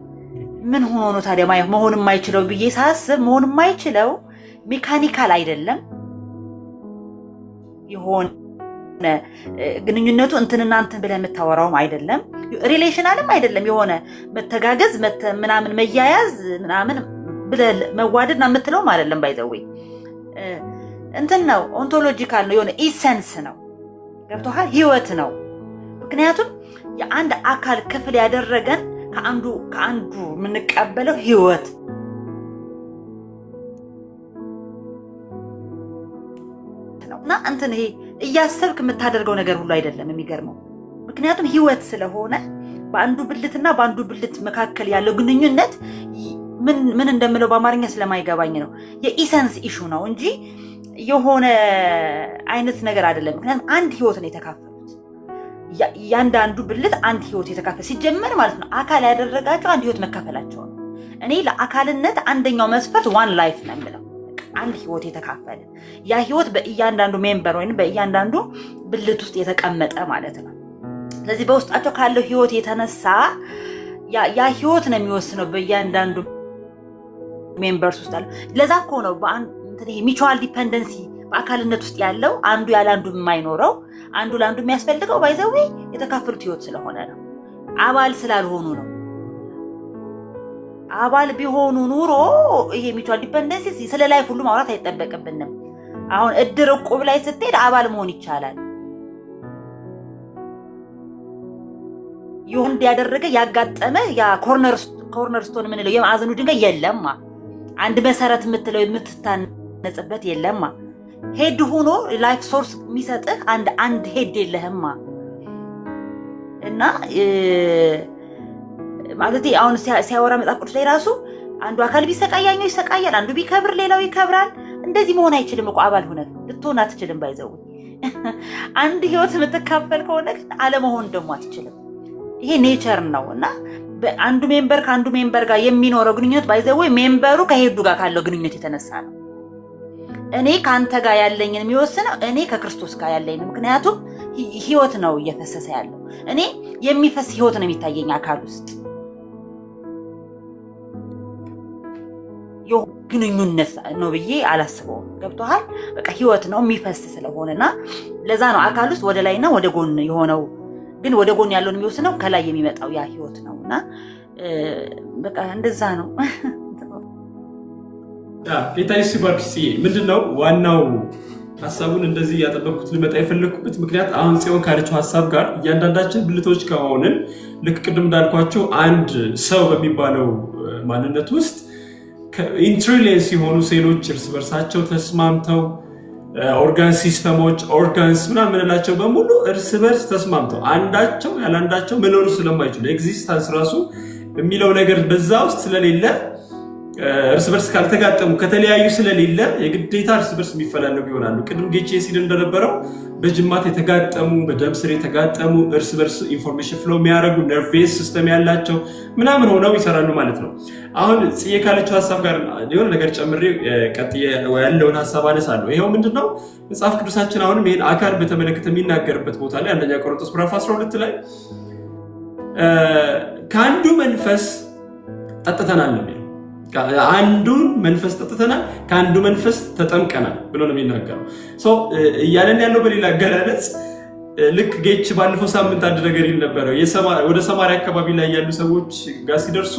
[SPEAKER 5] ምን ሆኖ ነው ታዲያ መሆን የማይችለው ብዬ ሳስብ መሆን የማይችለው ሜካኒካል አይደለም። የሆነ ግንኙነቱ እንትንና እንትን ብለህ የምታወራውም አይደለም፣ ሪሌሽናልም አይደለም። የሆነ መተጋገዝ ምናምን መያያዝ ምናምን ብለህ መዋደድ የምትለውም አይደለም። ባይዘዌ እንትን ነው፣ ኦንቶሎጂካል ነው፣ የሆነ ኢሰንስ ነው። ገብቶሃል? ህይወት ነው። ምክንያቱም የአንድ አካል ክፍል ያደረገን ከአንዱ የምንቀበለው ህይወት ነውና እንትን ይሄ እያሰብክ የምታደርገው ነገር ሁሉ አይደለም። የሚገርመው ምክንያቱም ህይወት ስለሆነ በአንዱ ብልትና በአንዱ ብልት መካከል ያለው ግንኙነት ምን እንደምለው በአማርኛ ስለማይገባኝ ነው። የኢሰንስ ኢሹ ነው እንጂ የሆነ አይነት ነገር አይደለም። ምክንያቱም አንድ ህይወት ነው የተካፈሉት። ያንዳንዱ ብልት አንድ ህይወት የተካፈለ ሲጀመር ማለት ነው። አካል ያደረጋቸው አንድ ህይወት መካፈላቸው ነው። እኔ ለአካልነት አንደኛው መስፈርት ዋን ላይፍ ነው የምለው። አንድ ህይወት የተካፈለ ያ ህይወት በእያንዳንዱ ሜምበር ወይም በእያንዳንዱ ብልት ውስጥ የተቀመጠ ማለት ነው። ስለዚህ በውስጣቸው ካለው ህይወት የተነሳ ያ ህይወት ነው የሚወስነው በእያንዳንዱ ሜምበርስ ውስጥ አለ። ለዛ እኮ ነው ሚቹዋል ዲፔንደንሲ በአካልነት ውስጥ ያለው አንዱ ያለ አንዱ የማይኖረው አንዱ ለአንዱ የሚያስፈልገው ባይዘዌ የተካፈሉት ህይወት ስለሆነ ነው። አባል ስላልሆኑ ነው። አባል ቢሆኑ ኑሮ ይሄ ሚቹዋል ዲፔንደንሲ ስለ ላይፍ ሁሉ ማውራት አይጠበቅብንም። አሁን እድር እቁብ ላይ ስትሄድ አባል መሆን ይቻላል። ይሁን ያደረገ ያጋጠመ ያ ኮርነር ስቶን የምንለው የማዕዘኑ ድንጋይ የለማ። አንድ መሰረት የምትለው የምትታነጽበት የለማ። ሄድ ሆኖ ላይፍ ሶርስ የሚሰጥህ አንድ ሄድ የለህማ። እና ማለት አሁን ሲያወራ መጽሐፍ ቅዱስ ላይ ራሱ አንዱ አካል ቢሰቃያኛው ይሰቃያል፣ አንዱ ቢከብር ሌላው ይከብራል። እንደዚህ መሆን አይችልም እኮ አባል ሆነ ልትሆን አትችልም። ባይዘው አንድ ህይወት የምትካፈል ከሆነ ግን አለመሆን ደግሞ አትችልም። ይሄ ኔቸር ነው። እና አንዱ ሜምበር ከአንዱ ሜምበር ጋር የሚኖረው ግንኙነት ባይዘው ሜምበሩ ከሄዱ ጋር ካለው ግንኙነት የተነሳ ነው። እኔ ካንተ ጋር ያለኝን የሚወስነው እኔ ከክርስቶስ ጋር ያለኝ። ምክንያቱም ህይወት ነው እየፈሰሰ ያለው። እኔ የሚፈስ ህይወት ነው የሚታየኝ አካል ውስጥ ግንኙነት ነው ብዬ አላስበውም። ገብቶሃል? በቃ ህይወት ነው የሚፈስ ስለሆነና ለዛ ነው አካል ውስጥ ወደ ላይና ወደ ጎን የሆነው። ግን ወደ ጎን ያለውን የሚወስነው ከላይ የሚመጣው ያ ህይወት ነውና በቃ እንደዛ ነው።
[SPEAKER 1] ጌታ ኢየሱስ ይባርክ። ምንድነው ዋናው ሐሳቡን እንደዚህ ያጠበቅኩት ልመጣ የፈለኩበት ምክንያት አሁን ጽዮን ካለችው ሐሳብ ጋር እያንዳንዳችን ብልቶች ከሆንን ልክ ቅድም እንዳልኳቸው አንድ ሰው በሚባለው ማንነት ውስጥ ኢንትሪሊየንስ የሆኑ ሴሎች እርስ በርሳቸው ተስማምተው ኦርጋን ሲስተሞች ኦርጋንስ ምናምን የምንላቸው በሙሉ እርስ በርስ ተስማምተው አንዳቸው ያላንዳቸው መኖር ስለማይችሉ ኤግዚስተንስ ራሱ የሚለው ነገር በዛ ውስጥ ስለሌለ እርስ በርስ ካልተጋጠሙ ከተለያዩ ስለሌለ የግዴታ እርስ በርስ የሚፈላለጉ ይሆናሉ። ቅድም ጌቼ ሲል እንደነበረው በጅማት የተጋጠሙ በደም ስር የተጋጠሙ እርስ በርስ ኢንፎርሜሽን ፍሎ የሚያደርጉ ነርቬስ ሲስተም ያላቸው ምናምን ሆነው ይሰራሉ ማለት ነው። አሁን ጽዬ ካለችው ሀሳብ ጋር የሆነ ነገር ጨምሬ ቀጥዬ ያለውን ሀሳብ አነሳለሁ። ይኸው ምንድነው መጽሐፍ ቅዱሳችን አሁንም ይህን አካል በተመለከተ የሚናገርበት ቦታ ላይ አንደኛ ቆሮንቶስ ምዕራፍ 12 ላይ ከአንዱ መንፈስ ጠጥተናል ነው የሚለው። አንዱን መንፈስ ጠጥተናል ከአንዱ መንፈስ ተጠምቀናል ብሎ ነው የሚናገረው። እያለን ያለው በሌላ አገላለጽ ልክ ጌች ባለፈው ሳምንት አንድ ነገር ይል ነበረው። ወደ ሰማርያ አካባቢ ላይ ያሉ ሰዎች ጋር ሲደርሱ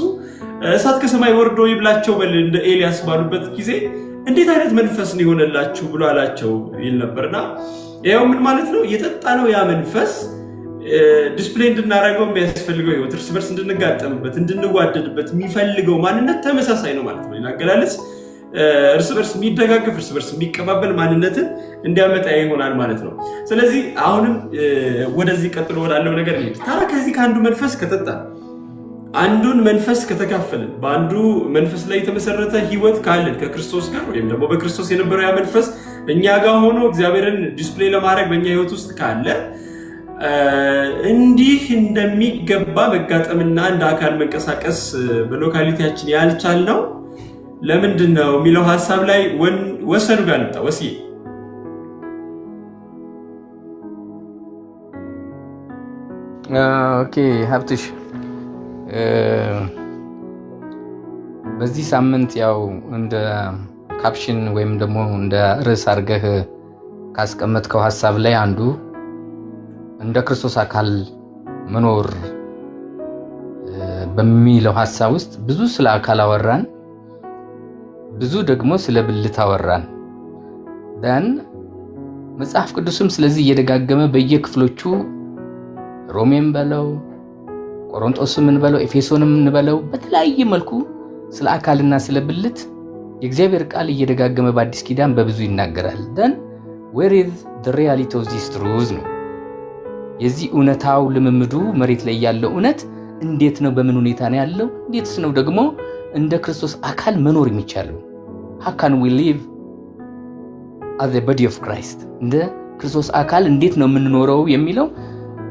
[SPEAKER 1] እሳት ከሰማይ ወርዶ ይብላቸው በል እንደ ኤልያስ ባሉበት ጊዜ እንዴት አይነት መንፈስ ነው የሆነላችሁ ብሎ አላቸው ይል ነበርና ይሄው ምን ማለት ነው? የጠጣ ነው ያ መንፈስ ዲስፕሌይ እንድናደርገው የሚያስፈልገው ህይወት እርስ በርስ እንድንጋጠምበት እንድንዋደድበት የሚፈልገው ማንነት ተመሳሳይ ነው ማለት ነው። ይናገራልስ እርስ በርስ የሚደጋገፍ እርስ በርስ የሚቀባበል ማንነትን እንዲያመጣ ይሆናል ማለት ነው። ስለዚህ አሁንም ወደዚህ ቀጥሎ ወዳለው ነገር እንሂድ። ታዲያ ከዚህ ከአንዱ መንፈስ ከጠጣ አንዱን መንፈስ ከተካፈልን በአንዱ መንፈስ ላይ የተመሰረተ ህይወት ካለን ከክርስቶስ ጋር ወይም ደግሞ በክርስቶስ የነበረው ያ መንፈስ እኛ ጋር ሆኖ እግዚአብሔርን ዲስፕሌይ ለማድረግ በእኛ ህይወት ውስጥ ካለ እንዲህ እንደሚገባ መጋጠምና እንደ አካል መንቀሳቀስ በሎካሊቲያችን ያልቻልነው ለምንድን ነው የሚለው ሀሳብ ላይ ወሰኑ ጋር ልምጣ። ወስዬ
[SPEAKER 4] ኦኬ ሀብትሽ በዚህ ሳምንት ያው እንደ ካፕሽን ወይም ደግሞ እንደ ርዕስ አድርገህ ካስቀመጥከው ሀሳብ ላይ አንዱ እንደ ክርስቶስ አካል መኖር በሚለው ሀሳብ ውስጥ ብዙ ስለ አካል አወራን፣ ብዙ ደግሞ ስለ ብልት አወራን። ደን መጽሐፍ ቅዱስም ስለዚህ እየደጋገመ በየክፍሎቹ ሮሜን በለው ቆሮንቶስም እንበለው ኤፌሶንም እንበለው በተለያየ መልኩ ስለ አካልና ስለ ብልት የእግዚአብሔር ቃል እየደጋገመ በአዲስ ኪዳን በብዙ ይናገራል። then where is the reality of this truth ነው የዚህ እውነታው ልምምዱ መሬት ላይ ያለው እውነት እንዴት ነው? በምን ሁኔታ ነው ያለው? እንዴትስ ነው ደግሞ እንደ ክርስቶስ አካል መኖር የሚቻለው? how can we live as the body of Christ እንደ ክርስቶስ አካል እንዴት ነው የምንኖረው የሚለው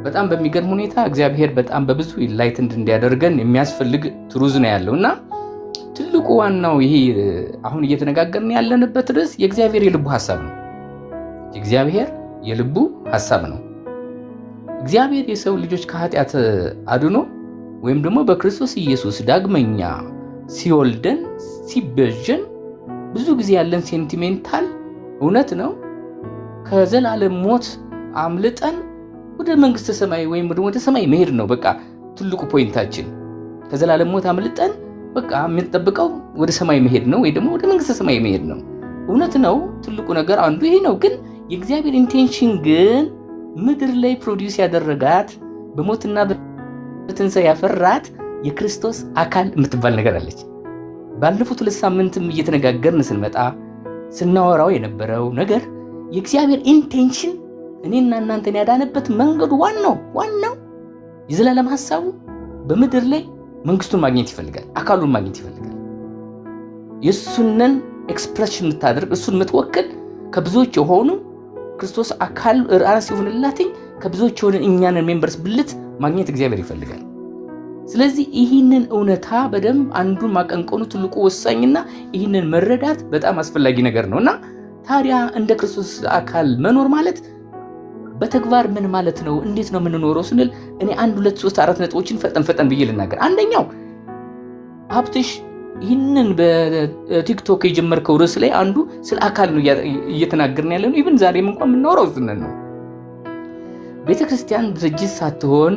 [SPEAKER 4] በጣም በሚገርም ሁኔታ እግዚአብሔር በጣም በብዙ ኢንላይትንድ እንዲያደርገን የሚያስፈልግ ትሩዝ ነው ያለውና ትልቁ ዋናው ይሄ አሁን እየተነጋገርን ያለንበት ርዕስ የእግዚአብሔር የልቡ ሐሳብ ነው። የእግዚአብሔር የልቡ ሐሳብ ነው። እግዚአብሔር የሰው ልጆች ከኃጢአት አድኖ ወይም ደግሞ በክርስቶስ ኢየሱስ ዳግመኛ ሲወልደን ሲበጀን ብዙ ጊዜ ያለን ሴንቲሜንታል እውነት ነው ከዘላለም ሞት አምልጠን ወደ መንግስተ ሰማይ ወይም ወደ ሰማይ መሄድ ነው። በቃ ትልቁ ፖይንታችን ከዘላለም ሞት አምልጠን በቃ የምንጠብቀው ወደ ሰማይ መሄድ ነው ወይ ደግሞ ወደ መንግስተ ሰማይ መሄድ ነው። እውነት ነው። ትልቁ ነገር አንዱ ይሄ ነው። ግን የእግዚአብሔር ኢንቴንሽን ግን ምድር ላይ ፕሮዲዩስ ያደረጋት በሞትና በትንሣኤ ያፈራት የክርስቶስ አካል የምትባል ነገር አለች። ባለፉት 2 ሳምንትም እየተነጋገርን ስንመጣ ስናወራው የነበረው ነገር የእግዚአብሔር ኢንቴንሽን እኔና እናንተን ያዳነበት መንገዱ ዋናው የዘላለም ሐሳቡ በምድር ላይ መንግስቱን ማግኘት ይፈልጋል፣ አካሉን ማግኘት ይፈልጋል። የሱንን ኤክስፕሬሽን የምታደርግ እሱን የምትወክል ከብዙዎች የሆኑ ክርስቶስ አካል ራስ ይሁንላትኝ ከብዙዎች የሆነ እኛንን ሜምበርስ ብልት ማግኘት እግዚአብሔር ይፈልጋል። ስለዚህ ይህንን እውነታ በደንብ አንዱን ማቀንቀኑ ትልቁ ወሳኝና ይህንን መረዳት በጣም አስፈላጊ ነገር ነውና ታዲያ እንደ ክርስቶስ አካል መኖር ማለት በተግባር ምን ማለት ነው? እንዴት ነው የምንኖረው ስንል እኔ 1 2 3 4 ነጥቦችን ፈጠን ብዬ ልናገር። አንደኛው ሀብትሽ ይህንን በቲክቶክ የጀመርከው ርዕስ ላይ አንዱ ስለ አካል ነው እየተናገርን ያለነው። ኢቭን ዛሬም እንኳን የምናወራው ዝነን ነው። ቤተክርስቲያን ድርጅት ሳትሆን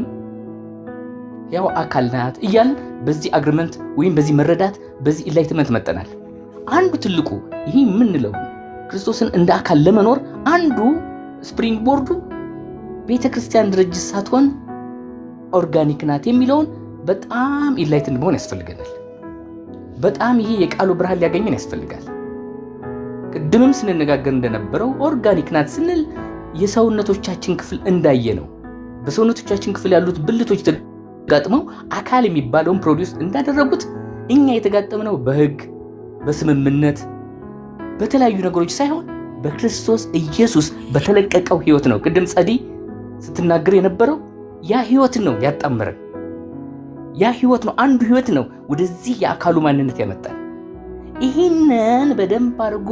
[SPEAKER 4] ያው አካል ናት እያልን በዚህ አግሪመንት ወይም በዚህ መረዳት በዚህ ኢንላይትመንት መጠናል። አንዱ ትልቁ ይሄ የምንለው ክርስቶስን እንደ አካል ለመኖር አንዱ ስፕሪንግ ቦርዱ ቤተክርስቲያን ድርጅት ሳትሆን ኦርጋኒክ ናት የሚለውን በጣም ኢንላይትድ መሆን ያስፈልገናል። በጣም ይሄ የቃሉ ብርሃን ሊያገኘን ያስፈልጋል። ቅድምም ስንነጋገር እንደነበረው ኦርጋኒክ ናት ስንል የሰውነቶቻችን ክፍል እንዳየ ነው። በሰውነቶቻችን ክፍል ያሉት ብልቶች ተጋጥመው አካል የሚባለውን ፕሮዲዩስ እንዳደረጉት እኛ የተጋጠምነው በህግ በስምምነት በተለያዩ ነገሮች ሳይሆን በክርስቶስ ኢየሱስ በተለቀቀው ህይወት ነው። ቅድም ጸዲ ስትናገር የነበረው ያ ህይወት ነው ያጣመረን። ያ ህይወት ነው አንዱ ህይወት ነው ወደዚህ የአካሉ ማንነት ያመጣል። ይህንን በደንብ አድርጎ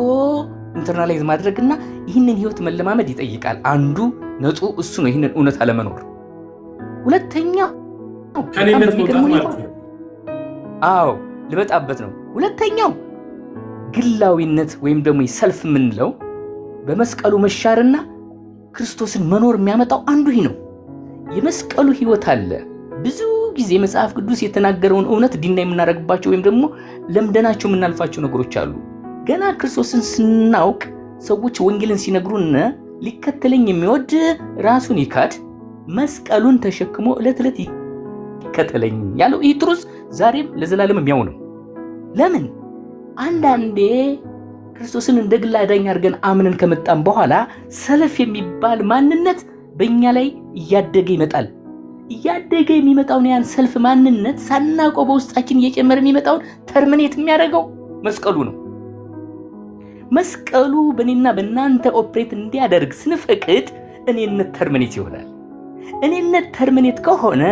[SPEAKER 4] ኢንተርናላይዝ ማድረግና ይህንን ህይወት መለማመድ ይጠይቃል። አንዱ ነጡ እሱ ነው፣ ይህንን እውነት አለመኖር። ሁለተኛው
[SPEAKER 1] ከኔነት መውጣት ማለት ነው።
[SPEAKER 4] አዎ ልመጣበት ነው። ሁለተኛው ግላዊነት ወይም ደግሞ ሰልፍ የምንለው በመስቀሉ መሻርና ክርስቶስን መኖር የሚያመጣው አንዱ ይህ ነው። የመስቀሉ ህይወት አለ። ብዙ ጊዜ መጽሐፍ ቅዱስ የተናገረውን እውነት ዲና የምናደርግባቸው ወይም ደግሞ ለምደናቸው የምናልፋቸው ነገሮች አሉ። ገና ክርስቶስን ስናውቅ ሰዎች ወንጌልን ሲነግሩን ሊከተለኝ የሚወድ ራሱን ይካድ መስቀሉን ተሸክሞ ዕለት ዕለት ይከተለኝ ያለው ይህ ትሩዝ ዛሬም ለዘላለም የሚያው ነው። ለምን? አንዳንዴ ክርስቶስን እንደ ግል አዳኝ አድርገን አምነን ከመጣን በኋላ ሰልፍ የሚባል ማንነት በእኛ ላይ እያደገ ይመጣል። እያደገ የሚመጣውን ያን ሰልፍ ማንነት ሳናውቀው በውስጣችን እየጨመረ የሚመጣውን ተርሚኔት የሚያደርገው መስቀሉ ነው። መስቀሉ በእኔና በእናንተ ኦፕሬት እንዲያደርግ ስንፈቅድ እኔነት ተርሚኔት ይሆናል። እኔነት ተርሚኔት ከሆነ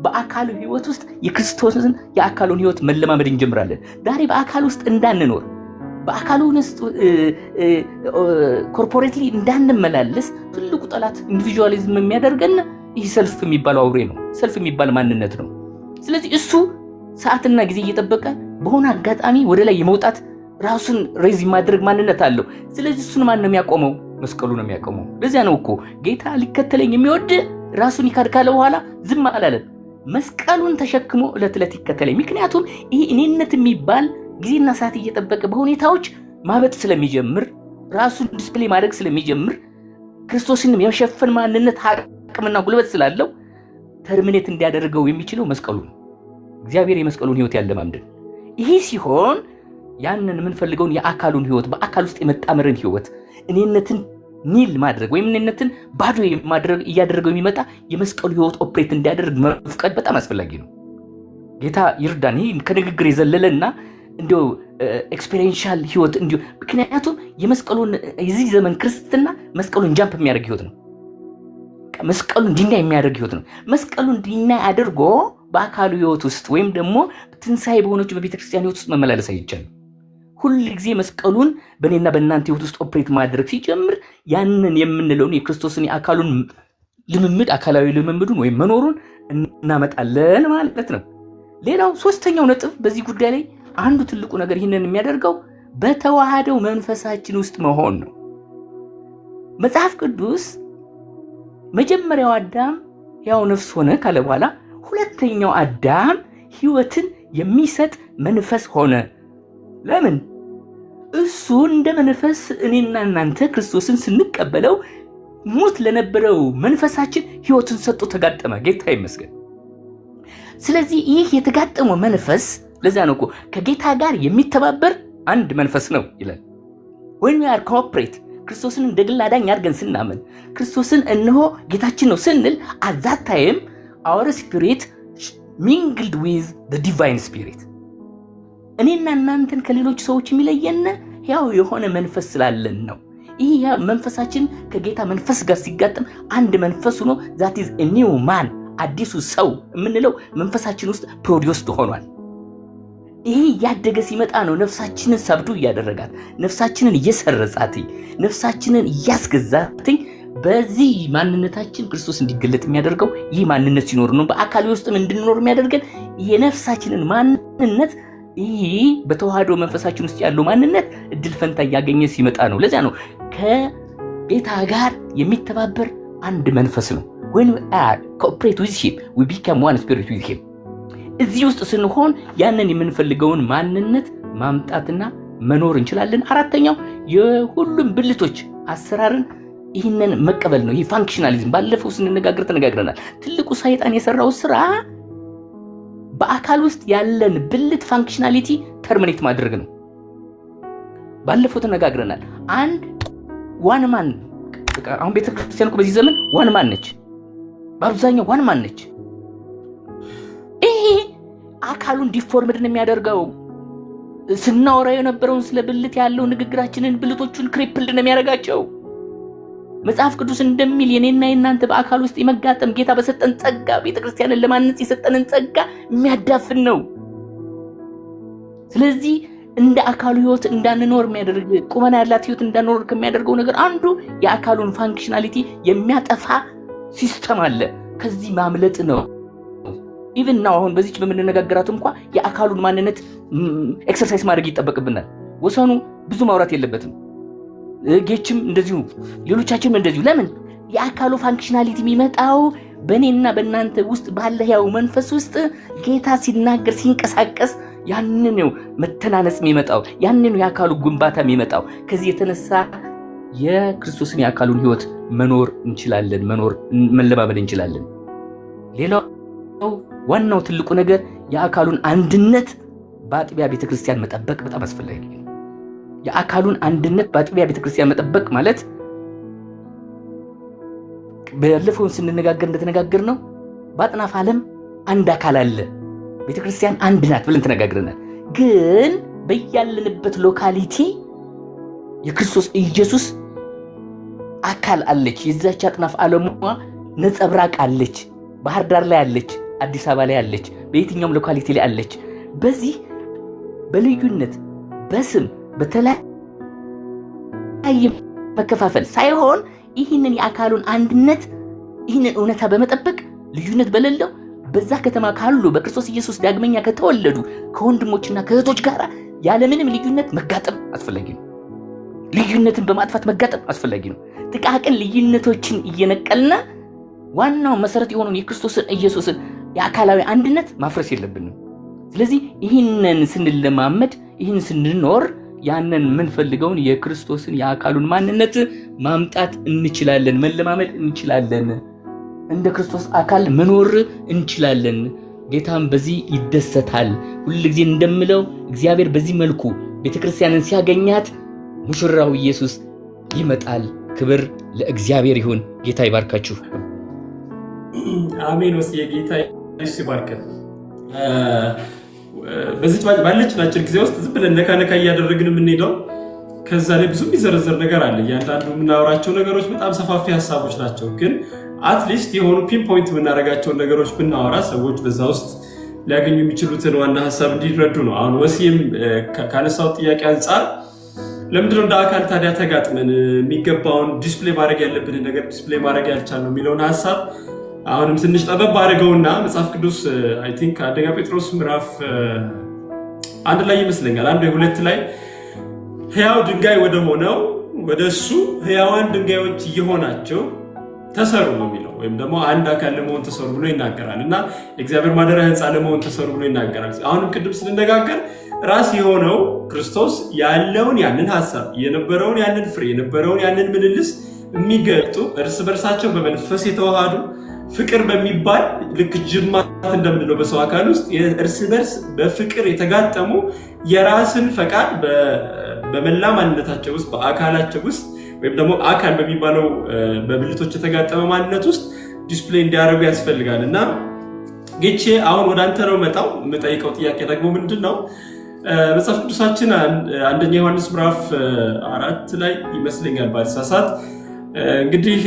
[SPEAKER 4] በአካሉ ህይወት ውስጥ የክርስቶስን የአካሉን ህይወት መለማመድ እንጀምራለን። ዛሬ በአካል ውስጥ እንዳንኖር በአካሉ ውስጥ ኮርፖሬትሊ እንዳንመላለስ ትልቁ ጠላት ኢንዲቪጁዋሊዝም የሚያደርገን ይህ ሰልፍ የሚባለው አውሬ ነው። ሰልፍ የሚባል ማንነት ነው። ስለዚህ እሱ ሰዓትና ጊዜ እየጠበቀ በሆነ አጋጣሚ ወደ ላይ የመውጣት ራሱን ሬዝ ማድረግ ማንነት አለው። ስለዚህ እሱን ማን ነው የሚያቆመው? መስቀሉ ነው የሚያቆመው። ለዚያ ነው እኮ ጌታ ሊከተለኝ የሚወድ ራሱን ይካድ ካለ በኋላ ዝም አላለም። መስቀሉን ተሸክሞ ዕለት ዕለት ይከተለኝ። ምክንያቱም ይሄ እኔነት የሚባል ጊዜና ሰዓት እየጠበቀ በሁኔታዎች ማበጥ ስለሚጀምር ራሱን ዲስፕሌይ ማድረግ ስለሚጀምር ክርስቶስን የመሸፈን ማንነት አቅምና ጉልበት ስላለው ተርሚኔት እንዲያደርገው የሚችለው መስቀሉ ነው። እግዚአብሔር የመስቀሉን ህይወት ያለማምደን። ይሄ ሲሆን ያንን የምንፈልገውን የአካሉን ህይወት በአካል ውስጥ የመጣመርን ህይወት እኔነትን ኒል ማድረግ ወይም እኔነትን ባዶ ማድረግ እያደረገው የሚመጣ የመስቀሉ ህይወት ኦፕሬት እንዲያደርግ መፍቀድ በጣም አስፈላጊ ነው። ጌታ ይርዳን። ይህ ከንግግር የዘለለና እንዲሁ ኤክስፔሪንሻል ህይወት እንዲሁ ምክንያቱም የመስቀሉን የዚህ ዘመን ክርስትና መስቀሉን ጃምፕ የሚያደርግ ህይወት ነው። መስቀሉን ዲናይ የሚያደርግ ህይወት ነው። መስቀሉን ዲናይ አድርጎ በአካሉ ህይወት ውስጥ ወይም ደግሞ ትንሣኤ በሆነችው በቤተክርስቲያን ህይወት ውስጥ መመላለስ አይቻልም። ሁል ጊዜ መስቀሉን በእኔና በእናንተ ህይወት ውስጥ ኦፕሬት ማድረግ ሲጀምር ያንን የምንለውን የክርስቶስን የአካሉን ልምምድ አካላዊ ልምምዱን ወይም መኖሩን እናመጣለን ማለት ነው። ሌላው ሶስተኛው ነጥብ በዚህ ጉዳይ ላይ አንዱ ትልቁ ነገር ይህንን የሚያደርገው በተዋሃደው መንፈሳችን ውስጥ መሆን ነው። መጽሐፍ ቅዱስ መጀመሪያው አዳም ያው ነፍስ ሆነ ካለ በኋላ ሁለተኛው አዳም ህይወትን የሚሰጥ መንፈስ ሆነ። ለምን? እሱ እንደ መንፈስ እኔና እናንተ ክርስቶስን ስንቀበለው ሙት ለነበረው መንፈሳችን ህይወትን ሰጥቶ ተጋጠመ። ጌታ ይመስገን። ስለዚህ ይህ የተጋጠመው መንፈስ ለዛ ነው እኮ ከጌታ ጋር የሚተባበር አንድ መንፈስ ነው ይላል። when we are cooperate ክርስቶስን እንደ ግል አዳኝ አድርገን ስናምን ክርስቶስን እነሆ ጌታችን ነው ስንል at that time our spirit mingled with the divine spirit። እኔና እናንተን ከሌሎች ሰዎች የሚለየን ያው የሆነ መንፈስ ስላለን ነው። ይህ መንፈሳችን ከጌታ መንፈስ ጋር ሲጋጠም አንድ መንፈስ ሆኖ that is a new man አዲሱ ሰው የምንለው መንፈሳችን ውስጥ ፕሮዲውስድ ሆኗል። ይሄ ያደገ ሲመጣ ነው ነፍሳችንን ሰብዱ እያደረጋት ነፍሳችንን እየሰረጻት ነፍሳችንን እያስገዛት በዚህ ማንነታችን ክርስቶስ እንዲገለጥ የሚያደርገው ይህ ማንነት ሲኖር ነው። በአካል ውስጥም እንድንኖር የሚያደርገን የነፍሳችንን ማንነት ይህ በተዋህዶ መንፈሳችን ውስጥ ያለው ማንነት እድል ፈንታ እያገኘ ሲመጣ ነው። ለዚያ ነው ከጌታ ጋር የሚተባበር አንድ መንፈስ ነው። when we are cooperate with him we become one spirit with him። እዚህ ውስጥ ስንሆን ያንን የምንፈልገውን ማንነት ማምጣትና መኖር እንችላለን። አራተኛው የሁሉም ብልቶች አሰራርን ይህንን መቀበል ነው። ይህ ፋንክሽናሊዝም ባለፈው ስንነጋገር ተነጋግረናል። ትልቁ ሰይጣን የሰራው ስራ በአካል ውስጥ ያለን ብልት ፋንክሽናሊቲ ተርሚኔት ማድረግ ነው። ባለፈው ተነጋግረናል። አንድ ዋን ማን አሁን ቤተክርስቲያን እኮ በዚህ ዘመን ዋን ማን ነች። በአብዛኛው ዋን ማን ነች። ይሄ አካሉን ዲፎርምድ ነው የሚያደርገው። ስናወራ የነበረውን ስለ ብልት ያለው ንግግራችንን ብልቶቹን ክሪፕልድ ነው የሚያደርጋቸው። መጽሐፍ ቅዱስ እንደሚል የኔና የናንተ በአካል ውስጥ የመጋጠም ጌታ በሰጠን ጸጋ ቤተክርስቲያንን ለማነጽ የሰጠንን ጸጋ የሚያዳፍን ነው። ስለዚህ እንደ አካሉ ህይወት እንዳንኖር የሚያደርግ ቁመና ያላት ህይወት እንዳንኖር ከሚያደርገው ነገር አንዱ የአካሉን ፋንክሽናሊቲ የሚያጠፋ ሲስተም አለ። ከዚህ ማምለጥ ነው። ኢቭን ናው አሁን በዚች በምንነጋገራት እንኳን የአካሉን ማንነት ኤክሰርሳይዝ ማድረግ ይጠበቅብናል። ወሰኑ ብዙ ማውራት የለበትም። ጌችም እንደዚሁ ሌሎቻችንም እንደዚሁ። ለምን? የአካሉ ፋንክሽናሊቲ የሚመጣው በእኔና በእናንተ ውስጥ ባለ ያው መንፈስ ውስጥ ጌታ ሲናገር ሲንቀሳቀስ ያንን ነው መተናነጽ የሚመጣው፣ ያንን ነው የአካሉ ግንባታ የሚመጣው። ከዚህ የተነሳ የክርስቶስን የአካሉን ህይወት መኖር እንችላለን፣ መለማመድ እንችላለን። ሌላው ዋናው ትልቁ ነገር የአካሉን አንድነት በአጥቢያ ቤተክርስቲያን መጠበቅ በጣም አስፈላጊ ነው። የአካሉን አንድነት በአጥቢያ ቤተክርስቲያን መጠበቅ ማለት ባለፈው ስንነጋገር እንደተነጋገር ነው በአጥናፍ ዓለም አንድ አካል አለ፣ ቤተክርስቲያን አንድ ናት ብለን ተነጋግረናል። ግን በያለንበት ሎካሊቲ የክርስቶስ ኢየሱስ አካል አለች። የዛች አጥናፍ ዓለሟ ነጸብራቅ አለች። ባህር ዳር ላይ አለች፣ አዲስ አበባ ላይ አለች፣ በየትኛውም ሎካሊቲ ላይ አለች። በዚህ በልዩነት በስም በተለያየ መከፋፈል ሳይሆን ይህንን የአካሉን አንድነት ይህንን እውነታ በመጠበቅ ልዩነት በሌለው በዛ ከተማ ካሉ በክርስቶስ ኢየሱስ ዳግመኛ ከተወለዱ ከወንድሞችና ከእህቶች ጋር ያለምንም ልዩነት መጋጠም አስፈላጊ ነው። ልዩነትን በማጥፋት መጋጠም አስፈላጊ ነው። ጥቃቅን ልዩነቶችን እየነቀልና ዋናው መሰረት የሆነውን የክርስቶስን ኢየሱስን የአካላዊ አንድነት ማፍረስ የለብንም። ስለዚህ ይህንን ስንለማመድ ይህን ስንኖር ያንን የምንፈልገውን የክርስቶስን የአካሉን ማንነት ማምጣት እንችላለን፣ መለማመድ እንችላለን፣ እንደ ክርስቶስ አካል መኖር እንችላለን። ጌታም በዚህ ይደሰታል። ሁልጊዜ እንደምለው እግዚአብሔር በዚህ መልኩ ቤተክርስቲያንን ሲያገኛት ሙሽራው ኢየሱስ ይመጣል። ክብር ለእግዚአብሔር ይሁን። ጌታ ይባርካችሁ።
[SPEAKER 1] አሜን። ወስዬ ጌታ ኢየሱስ ይባርከን። በዚህ ባለችን አጭር ጊዜ ውስጥ ዝም ብለን ነካ ነካ እያደረግን የምንሄደው ከዛ ላይ ብዙ የሚዘረዘር ነገር አለ። እያንዳንዱ የምናወራቸው ነገሮች በጣም ሰፋፊ ሀሳቦች ናቸው። ግን አትሊስት የሆኑ ፒንፖይንት የምናደርጋቸውን ነገሮች ብናወራ ሰዎች በዛ ውስጥ ሊያገኙ የሚችሉትን ዋና ሀሳብ እንዲረዱ ነው። አሁን ወሲም ካነሳው ጥያቄ አንጻር ለምንድነው እንደ አካል ታዲያ ተጋጥመን የሚገባውን ዲስፕሌይ ማድረግ ያለብንን ነገር ዲስፕሌይ ማድረግ ያልቻልነው የሚለውን ሀሳብ አሁንም ትንሽ ጠበብ አድርገውና መጽሐፍ ቅዱስ አይ ቲንክ አንደኛ ጴጥሮስ ምዕራፍ 1 ላይ ይመስለኛል 1:2 ላይ ሕያው ድንጋይ ወደ ሆነው ወደ እሱ ሕያዋን ድንጋዮች እየሆናቸው ተሰሩ ነው የሚለው። ወይም ደግሞ አንድ አካል ለመሆን ተሰሩ ብሎ ይናገራል እና የእግዚአብሔር ማደሪያ ሕንፃ ለመሆን ተሰሩ ብሎ ይናገራል። አሁንም ቅድም ስንነጋገር ራስ የሆነው ክርስቶስ ያለውን ያንን ሀሳብ የነበረውን ያንን ፍሬ የነበረውን ያንን ምልልስ የሚገልጡ እርስ በርሳቸው በመንፈስ የተዋሃዱ ፍቅር በሚባል ልክ ጅማት እንደምንለው በሰው አካል ውስጥ እርስ በርስ በፍቅር የተጋጠሙ የራስን ፈቃድ በመላ ማንነታቸው ውስጥ በአካላቸው ውስጥ ወይም ደግሞ አካል በሚባለው በብልቶች የተጋጠመ ማንነት ውስጥ ዲስፕሌይ እንዲያደርጉ ያስፈልጋል። እና ጌቼ አሁን ወደ አንተ ነው መጣው የምጠይቀው ጥያቄ ደግሞ ምንድን ነው? መጽሐፍ ቅዱሳችን አንደኛ ዮሐንስ ምዕራፍ 4 ላይ ይመስለኛል ባልሳሳት እንግዲህ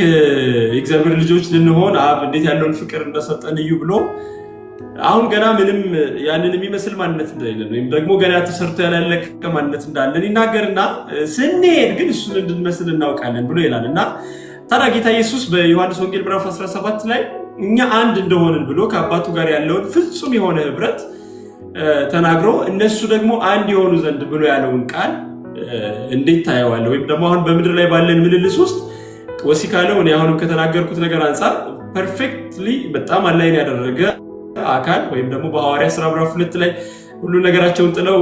[SPEAKER 1] የእግዚአብሔር ልጆች ልንሆን አብ እንዴት ያለውን ፍቅር እንደሰጠን እዩ ብሎ አሁን ገና ምንም ያንን የሚመስል ማንነት እንደሌለን ወይም ደግሞ ገና ተሰርቶ ያላለቀ ማንነት እንዳለን ይናገርና ስንሄድ ግን እሱን እንድንመስል እናውቃለን ብሎ ይላል። እና ታዲያ ጌታ ኢየሱስ በዮሐንስ ወንጌል ምዕራፍ 17 ላይ እኛ አንድ እንደሆንን ብሎ ከአባቱ ጋር ያለውን ፍጹም የሆነ ህብረት ተናግሮ እነሱ ደግሞ አንድ የሆኑ ዘንድ ብሎ ያለውን ቃል እንዴት ታየዋለህ? ወይም ደግሞ አሁን በምድር ላይ ባለን ምልልስ ውስጥ ወሲካለው እኔ አሁንም ከተናገርኩት ነገር አንጻር ፐርፌክትሊ በጣም አላይን ያደረገ አካል ወይም ደግሞ በሐዋርያት ሥራ ምዕራፍ 2 ላይ ሁሉ ነገራቸውን ጥለው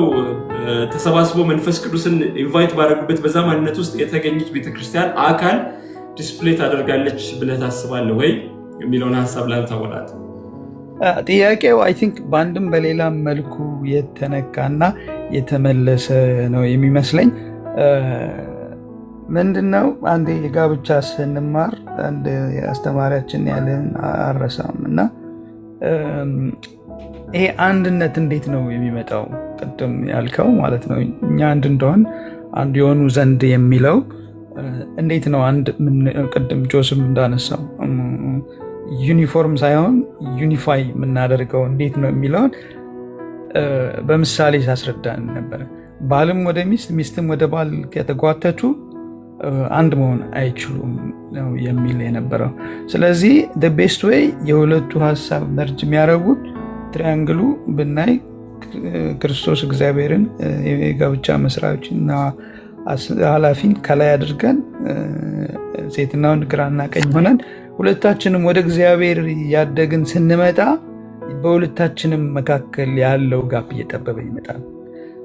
[SPEAKER 1] ተሰባስበው መንፈስ ቅዱስን ኢንቫይት ባደረጉበት በዛ ማንነት ውስጥ የተገኘች ቤተክርስቲያን አካል ዲስፕሌይ ታደርጋለች ብለህ ታስባለህ ወይ የሚለውን ሀሳብ ላይ ታወጣት።
[SPEAKER 2] ጥያቄው አይ ቲንክ በአንድም በሌላ መልኩ የተነካና የተመለሰ ነው የሚመስለኝ። ምንድነው አንዴ የጋብቻ ስንማር አንድ አስተማሪያችን ያለን አረሳም እና ይሄ አንድነት እንዴት ነው የሚመጣው? ቅድም ያልከው ማለት ነው እኛ አንድ እንደሆን አንድ የሆኑ ዘንድ የሚለው እንዴት ነው? አንድ ቅድም ጆስም እንዳነሳው ዩኒፎርም ሳይሆን ዩኒፋይ የምናደርገው እንዴት ነው የሚለውን በምሳሌ ሳስረዳን ነበር። ባልም ወደ ሚስት ሚስትም ወደ ባል ከተጓተቱ አንድ መሆን አይችሉም ነው የሚል የነበረው። ስለዚህ ቤስት ዌይ የሁለቱ ሀሳብ መርጅ የሚያደርጉት ትሪያንግሉ ብናይ ክርስቶስ እግዚአብሔርን የጋብቻ መስራችና ኃላፊን ከላይ አድርገን ሴትና ወንድ ግራና ቀኝ ሆነን ሁለታችንም ወደ እግዚአብሔር ያደግን ስንመጣ በሁለታችንም መካከል ያለው ጋፕ እየጠበበ ይመጣል።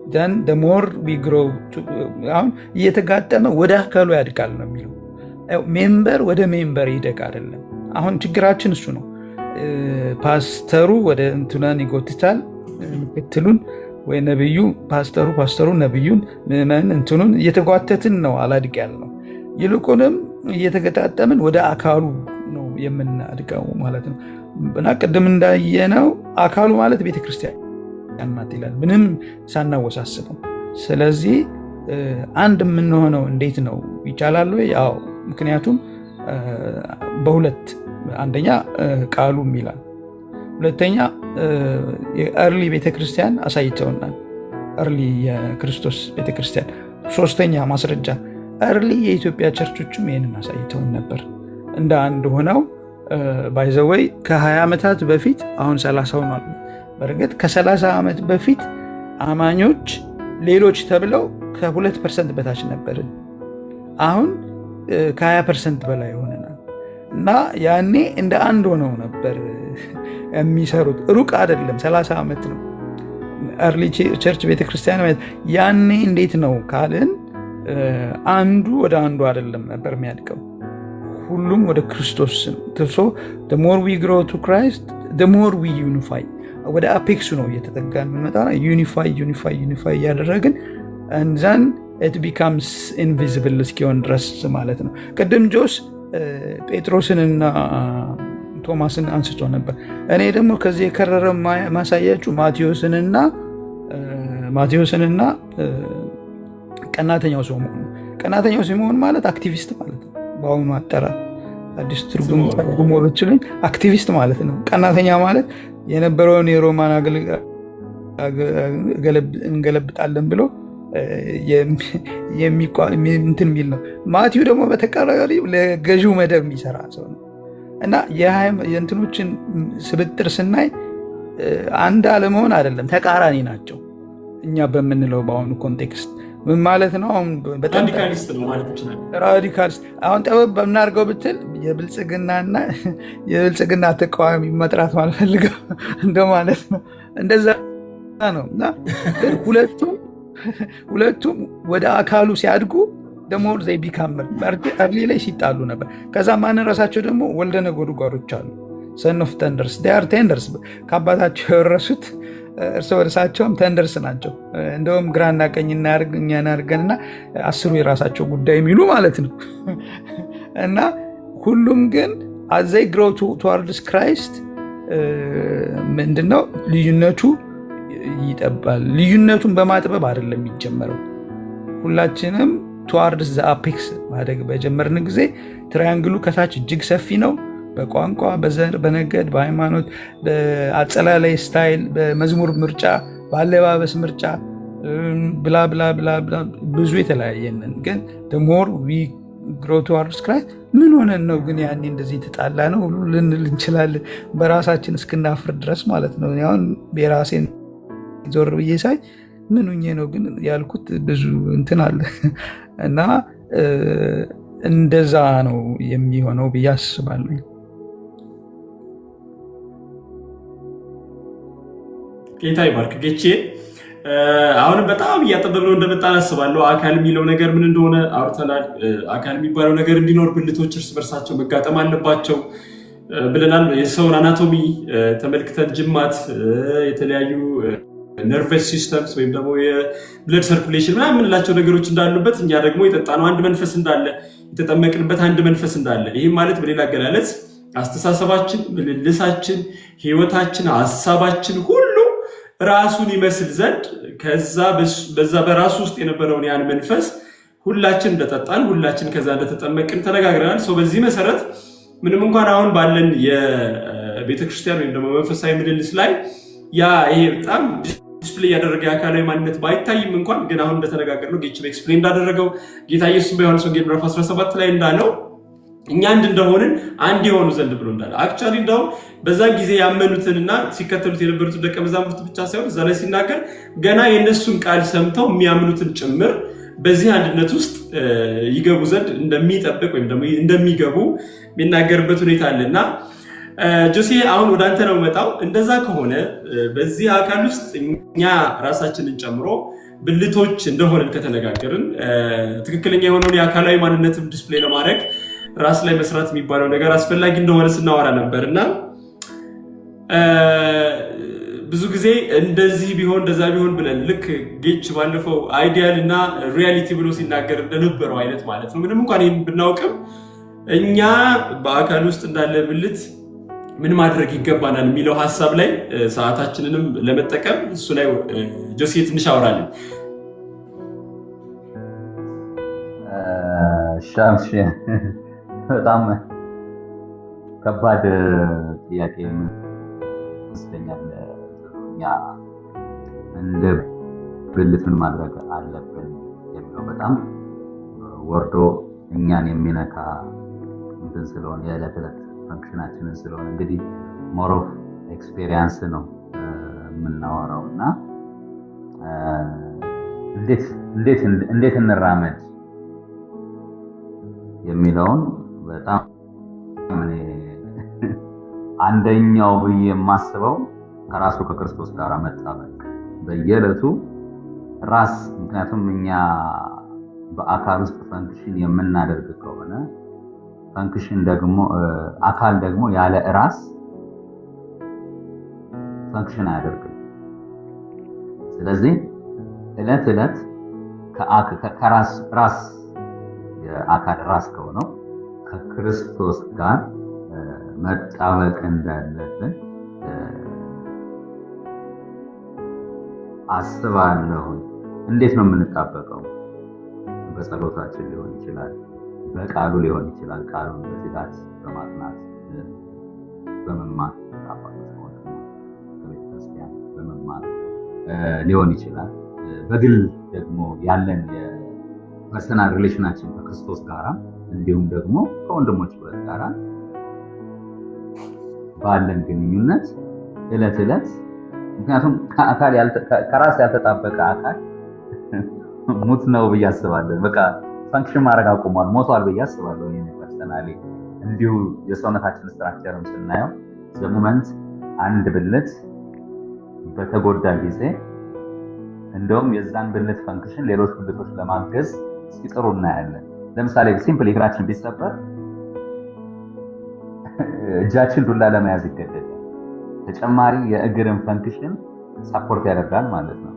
[SPEAKER 2] then the more we grow አሁን እየተጋጠመ ወደ አካሉ ያድጋል ነው የሚለው። ሜምበር ወደ ሜምበር ይደግ አይደለም። አሁን ችግራችን እሱ ነው። ፓስተሩ ወደ እንትናን ይጎትታል ምክትሉን ወይ ነብዩ ፓስተሩ ነብዩን ምዕመን እንትኑን እየተጓተትን ነው አላድግ ያልነው። ይልቁንም እየተገጣጠምን ወደ አካሉ ነው የምናድገው ማለት ነው። እና ቅድም እንዳየነው አካሉ ማለት ቤተክርስቲያን ናት ይላል፣ ምንም ሳናወሳስበው። ስለዚህ አንድ የምንሆነው እንዴት ነው? ይቻላል ወይ? ያው ምክንያቱም በሁለት አንደኛ ቃሉም ይላል፣ ሁለተኛ የእርሊ ቤተክርስቲያን አሳይተውናል፣ እርሊ የክርስቶስ ቤተክርስቲያን። ሶስተኛ ማስረጃ እርሊ የኢትዮጵያ ቸርቾችም ይህንን አሳይተውን ነበር። እንደ አንድ ሆነው ባይዘወይ ከ20 ዓመታት በፊት አሁን 30 ሆኗል። በእርግጥ ከ30 ዓመት በፊት አማኞች ሌሎች ተብለው ከ2% በታች ነበርን። አሁን ከ20% በላይ ሆነናል። እና ያኔ እንደ አንድ ሆነው ነበር የሚሰሩት። ሩቅ አይደለም፣ 30 ዓመት ነው እርሊ ቸርች ቤተክርስቲያን። ያኔ እንዴት ነው ካልን አንዱ ወደ አንዱ አይደለም ነበር የሚያድገው፣ ሁሉም ወደ ክርስቶስ ነው። the more we grow to Christ the more we unify። ወደ አፔክሱ ነው እየተጠጋን የምንመጣ፣ ዩኒፋይ እያደረግን and then it becomes invisible እስኪሆን ድረስ ማለት ነው። ቅድም ጆስ ጴጥሮስንና ቶማስን አንስቶ ነበር። እኔ ደግሞ ከዚህ የከረረ ማሳያችሁ ማቴዎስንና ቀናተኛው ሲሞን። ቀናተኛው ሲሞን ማለት አክቲቪስት ማለት ነው። በአሁኑ አጠራር አዲስ ትርጉም ወጥቶልኝ አክቲቪስት ማለት ነው። ቀናተኛ ማለት የነበረውን የሮማን እንገለብጣለን ብሎ እንትን የሚል ነው። ማቴዎ ደግሞ በተቃራኒ ለገዢው መደብ የሚሰራ ሰው ነው። እና የእንትኖችን ስብጥር ስናይ አንድ አለመሆን አይደለም፣ ተቃራኒ ናቸው። እኛ በምንለው በአሁኑ ኮንቴክስት ምን ማለት ነው? አሁን በጣም
[SPEAKER 1] ራዲካሊስት ነው ማለት ይችላል።
[SPEAKER 2] ራዲካሊስት አሁን ጠበብ በምናርገው ብትል የብልጽግና ተቃዋሚ መጥራት ማልፈልገው እንደማለት ነው። እንደዛ ነው። እና ሁለቱም ወደ አካሉ ሲያድጉ ደግሞ ዘይ ቢካመር እርሊ ላይ ሲጣሉ ነበር። ከዛ ማንረሳቸው ደግሞ ወልደ ነጎድጓዶች አሉ። ሰን ኦፍ ተንደርስ ዴር ቴንደርስ ከአባታቸው የወረሱት እርስ በርሳቸውም ተንደርስ ናቸው። እንደውም ግራና ቀኝ እኛን አድርገንና 10 የራሳቸው ጉዳይ የሚሉ ማለት ነው። እና ሁሉም ግን as they grow towards Christ ምንድነው ልዩነቱ ይጠባል። ልዩነቱን በማጥበብ አይደለም የሚጀመረው። ሁላችንም towards the apex ማደግ በጀመርን ጊዜ ትራያንግሉ ከታች እጅግ ሰፊ ነው። በቋንቋ፣ በዘር፣ በነገድ፣ በሃይማኖት፣ በአጸላለይ ስታይል፣ በመዝሙር ምርጫ፣ በአለባበስ ምርጫ ብላ ብላ ብላ ብዙ የተለያየንን ግን the more we grow towards Christ ምን ሆነን ነው ግን ያኔ እንደዚህ የተጣላ ነው ሁሉ ልንል እንችላለን፣ በራሳችን እስክናፍር ድረስ ማለት ነው። አሁን የራሴን ዞር ብዬ ሳይ ምን ሆኜ ነው ግን ያልኩት ብዙ እንትን አለ እና እንደዛ ነው የሚሆነው ብዬ አስባለሁ።
[SPEAKER 1] ጌታ ይባርክ። ጌቼ አሁንም በጣም እያጠበብነው እንደመጣን አስባለሁ። አካል የሚለው ነገር ምን እንደሆነ አውርተናል። አካል የሚባለው ነገር እንዲኖር ብልቶች እርስ በርሳቸው መጋጠም አለባቸው ብለናል። የሰውን አናቶሚ ተመልክተን ጅማት፣ የተለያዩ ነርቨስ ሲስተምስ ወይም ደግሞ የብለድ ሰርኩሌሽን ምናምን የምንላቸው ነገሮች እንዳሉበት፣ እኛ ደግሞ የጠጣነው አንድ መንፈስ እንዳለ፣ የተጠመቅንበት አንድ መንፈስ እንዳለ፣ ይህም ማለት በሌላ አገላለጽ አስተሳሰባችን፣ ምልልሳችን፣ ህይወታችን፣ ሀሳባችን ሁሉ ራሱን ይመስል ዘንድ በዛ በራሱ ውስጥ የነበረውን ያን መንፈስ ሁላችን እንደጠጣን፣ ሁላችን ከዛ እንደተጠመቅን ተነጋግረናል። ሰው በዚህ መሰረት ምንም እንኳን አሁን ባለን የቤተክርስቲያን ወይም ደግሞ መንፈሳዊ ምልልስ ላይ ይሄ በጣም ዲስፕሌይ ያደረገ የአካላዊ ማንነት ባይታይም እንኳን ግን አሁን እንደተነጋገርነው ጌችም ኤክስፕሌን እንዳደረገው ጌታ ኢየሱስ በዮሐንስ ወንጌል ምዕራፍ 17 ላይ እንዳለው እኛ አንድ እንደሆንን አንድ የሆኑ ዘንድ ብሎ እንዳለ አክቹዋሊ እንደውም በዛ ጊዜ ያመኑትንና ሲከተሉት የነበሩት ደቀ መዛሙርት ብቻ ሳይሆን እዛ ላይ ሲናገር ገና የእነሱን ቃል ሰምተው የሚያምኑትን ጭምር በዚህ አንድነት ውስጥ ይገቡ ዘንድ እንደሚጠብቅ ወይም ደግሞ እንደሚገቡ የሚናገርበት ሁኔታ አለና ጆሴ አሁን ወደ አንተ ነው መጣው። እንደዛ ከሆነ በዚህ አካል ውስጥ እኛ ራሳችንን ጨምሮ ብልቶች እንደሆነን ከተነጋገርን ትክክለኛ የሆነውን የአካላዊ ማንነትን ዲስፕሌይ ለማድረግ ራስ ላይ መስራት የሚባለው ነገር አስፈላጊ እንደሆነ ስናወራ ነበርና ብዙ ጊዜ እንደዚህ ቢሆን እንደዛ ቢሆን ብለን ልክ ጌች ባለፈው አይዲያል እና ሪያሊቲ ብሎ ሲናገር እንደነበረው አይነት ማለት ነው። ምንም እንኳን ይህን ብናውቅም እኛ በአካል ውስጥ እንዳለ ብልት ምን ማድረግ ይገባናል የሚለው ሀሳብ ላይ ሰዓታችንንም ለመጠቀም እሱ ላይ ጆሲ ትንሽ አወራለን።
[SPEAKER 3] ሻምሽ በጣም ከባድ ጥያቄ ይመስለኛል። እኛ እንደ ብልት ምን ማድረግ አለብን የሚለው በጣም ወርዶ እኛን የሚነካ እንትን ስለሆነ የዕለት ዕለት ፈንክሽናችንን ስለሆነ እንግዲህ ሞር ኦፍ ኤክስፔሪየንስ ነው የምናወራው እና እንዴት እንራመድ የሚለውን በጣም አንደኛው ብዬ የማስበው ከራሱ ከክርስቶስ ጋር መጣበቅ በየዕለቱ ራስ። ምክንያቱም እኛ በአካል ውስጥ ፈንክሽን የምናደርግ ከሆነ ፈንክሽን ደግሞ አካል ደግሞ ያለ ራስ ፈንክሽን አያደርግም። ስለዚህ ዕለት ዕለት ከራስ የአካል ራስ ከሆነው ከክርስቶስ ጋር መጣበቅ እንዳለብን አስባለሁ። እንዴት ነው የምንጣበቀው? በጸሎታችን ሊሆን ይችላል፣ በቃሉ ሊሆን ይችላል። ቃሉን በትጋት በማጥናት በመማር በቤተክርስቲያን በመማር ሊሆን ይችላል። በግል ደግሞ ያለን የፐርሰናል ሪሌሽናችን ከክርስቶስ ጋር እንዲሁም ደግሞ ከወንድሞች ጋር ባለን ግንኙነት ዕለት ዕለት ምክንያቱም ከራስ ያልተጣበቀ አካል ሙት ነው ብዬ አስባለሁ። በቃ ፈንክሽን ማድረግ አቁሟል፣ ሞቷል ብዬ አስባለሁ። እኔ ፐርሰናሊ እንዲሁ የሰውነታችን ስትራክቸርም ስናየው ዘሞመንት አንድ ብልት በተጎዳ ጊዜ እንደውም የዛን ብልት ፈንክሽን ሌሎች ብልቶች ለማገዝ ሲጥሩ እናያለን። ለምሳሌ ሲምፕል እግራችን ቢሰበር እጃችን ዱላ ለመያዝ ይገደዳል። ተጨማሪ የእግርን ፈንክሽን ሳፖርት ያደርጋል ማለት ነው።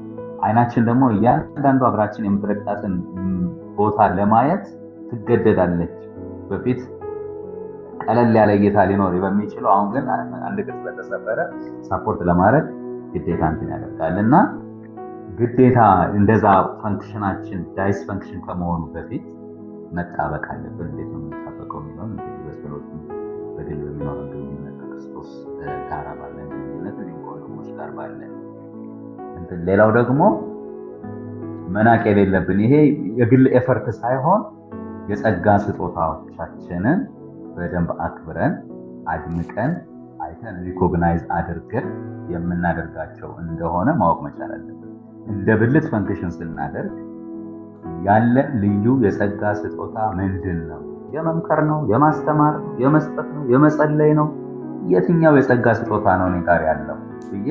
[SPEAKER 3] አይናችን ደግሞ እያንዳንዱ እግራችን የምትረግጣትን ቦታ ለማየት ትገደዳለች። በፊት ቀለል ያለ እይታ ሊኖር በሚችለው አሁን ግን አንድ እግር ስለተሰበረ ሳፖርት ለማድረግ ግዴታ እንትን ያደርጋል እና ግዴታ እንደዛ ፈንክሽናችን ዳይስ ፈንክሽን ከመሆኑ በፊት መጣበቅ አለብን። እንዴት ነው የምንጣበቀው የሚለውን እንግዲህ በጸሎት በግል በሚኖረን ግንኙነት ከክርስቶስ ጋር ባለን ግንኙነት እንዲሁም ከወንድሞች ጋር ባለን እንትን። ሌላው ደግሞ መናቅ የሌለብን ይሄ የግል ኤፈርት ሳይሆን የጸጋ ስጦታዎቻችንን በደንብ አክብረን አድምቀን አይተን ሪኮግናይዝ አድርገን የምናደርጋቸው እንደሆነ ማወቅ መቻል አለብን። እንደ ብልት ፈንክሽን ስናደርግ ያለን ልዩ የጸጋ ስጦታ ምንድን ነው? የመምከር ነው? የማስተማር ነው? የመስጠት ነው? የመጸለይ ነው? የትኛው የጸጋ ስጦታ ነው እኔ ጋር ያለው ብዬ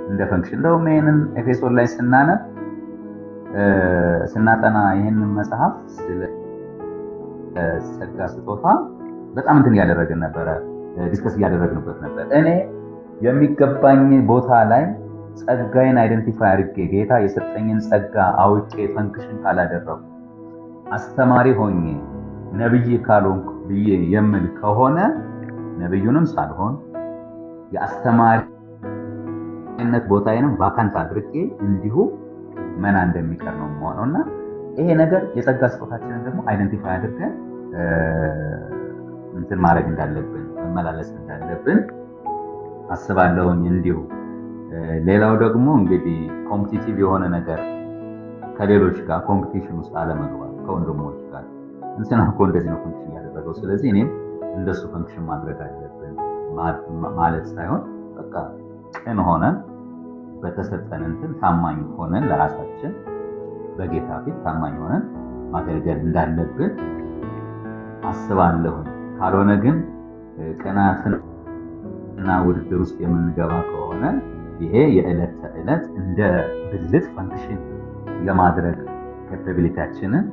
[SPEAKER 3] እንደ ፈንክሽን እንደውም ይሄንን ኤፌሶን ላይ ስናጠና ይሄንን መጽሐፍ ስለ ጸጋ ስጦታ በጣም እንትን እያደረግን ነበረ፣ ዲስከስ እያደረግንበት ነበር። እኔ የሚገባኝ ቦታ ላይ ጸጋዬን አይደንቲፋይ አድርጌ ጌታ የሰጠኝን ጸጋ አውቄ ፈንክሽን ካላደረኩ አስተማሪ ሆኜ ነብይ ካልሆንኩ ብዬ የምል ከሆነ ነብዩንም ሳልሆን የአስተማሪነት ቦታዬንም ቫካንት አድርጌ እንዲሁ መና እንደሚቀር ነው የምሆነው እና ይሄ ነገር የጸጋ ስጦታችንን ደግሞ አይደንቲፋይ አድርገን እንትን ማድረግ እንዳለብን መመላለስ እንዳለብን አስባለሁኝ እንዲሁ። ሌላው ደግሞ እንግዲህ ኮምፒቲቲቭ የሆነ ነገር ከሌሎች ጋር ኮምፒቲሽን ውስጥ አለመግባት፣ ከወንድሞች ጋር እንትና እኮ እንደዚህ ነው ፈንክሽን ያደረገው ስለዚህ እኔም እንደሱ ፈንክሽን ማድረግ አለብን ማለት ሳይሆን በቃ ቅን ሆነን በተሰጠን እንትን ታማኝ ሆነን ለራሳችን በጌታ ፊት ታማኝ ሆነን ማገልገል እንዳለብን አስባለሁ። ካልሆነ ግን ቅናትና ውድድር ውስጥ የምንገባ ከሆነ ይሄ የዕለት ተዕለት እንደ ብልት ፈንክሽን የማድረግ ካፓቢሊቲያችንን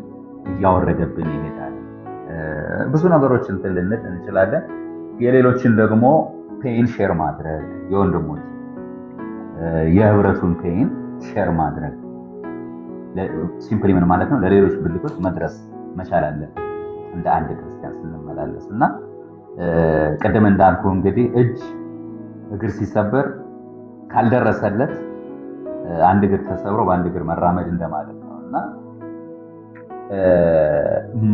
[SPEAKER 3] እያወረደብን ይሄዳል። ብዙ ነገሮች እንትን ልንል እንችላለን። የሌሎችን ደግሞ ፔን ሼር ማድረግ፣ የወንድሞች የህብረቱን ፔን ሼር ማድረግ ሲምፕሊ ምን ማለት ነው? ለሌሎች ብልቶች መድረስ መቻል አለን። እንደ አንድ ክርስቲያን ስንመላለስ እና ቅድም እንዳልኩ እንግዲህ እግር ሲሰበር ካልደረሰለት አንድ እግር ተሰብሮ በአንድ እግር መራመድ እንደማለት ነው እና